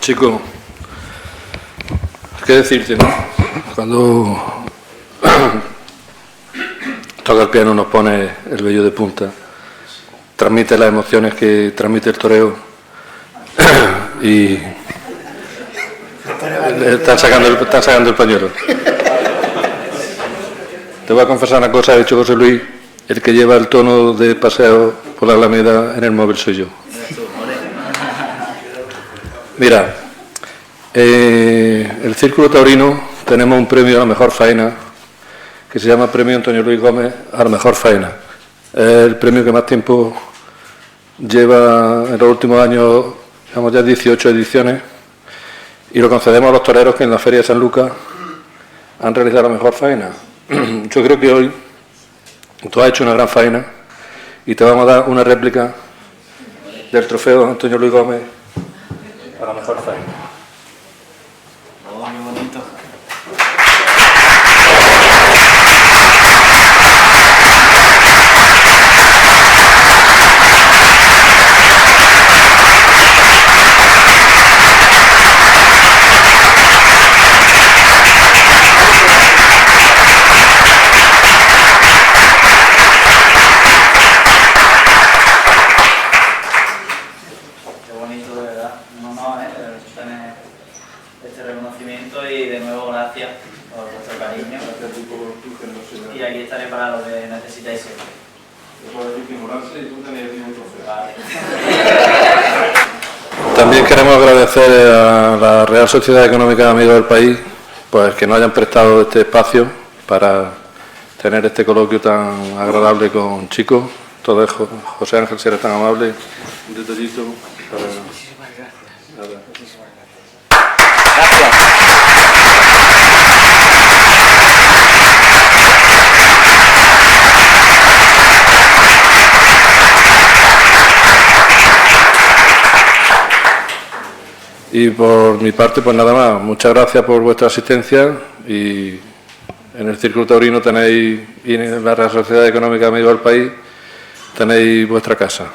Chico, ¿qué decirte, no? Cuando toca el piano nos pone el vello de punta, transmite las emociones que transmite el toreo y están sacando el pañuelo. Te voy a confesar una cosa, de hecho, José Luis, el que lleva el tono de paseo por la Alameda en el móvil soy yo. Mira, el Círculo Taurino tenemos un premio a la mejor faena que se llama Premio Antonio Luis Gómez a la mejor faena. Es el premio que más tiempo lleva en los últimos años, llevamos ya 18 ediciones, y lo concedemos a los toreros que en la Feria de San Lucas han realizado la mejor faena. Yo creo que hoy tú has hecho una gran faena y te vamos a dar una réplica del trofeo Antonio Luis Gómez a la mejor faena. Oh, qué bonito. Qué bonito, de verdad. Un honor, tener este reconocimiento y de nuevo gracias por vuestro cariño. Y aquí estaré para lo que necesitéis siempre. También queremos agradecer a la Real Sociedad Económica de Amigos del País, pues que nos hayan prestado este espacio para tener este coloquio tan agradable con chicos. Todo es José Ángel, si eres tan amable, un detallito para... Muchísimas gracias. Nada. Muchísimas gracias. Gracias. Y por mi parte, pues nada más. Muchas gracias por vuestra asistencia y en el Círculo Taurino tenéis, y en la Real Sociedad Económica de Amigos del País, tenéis vuestra casa.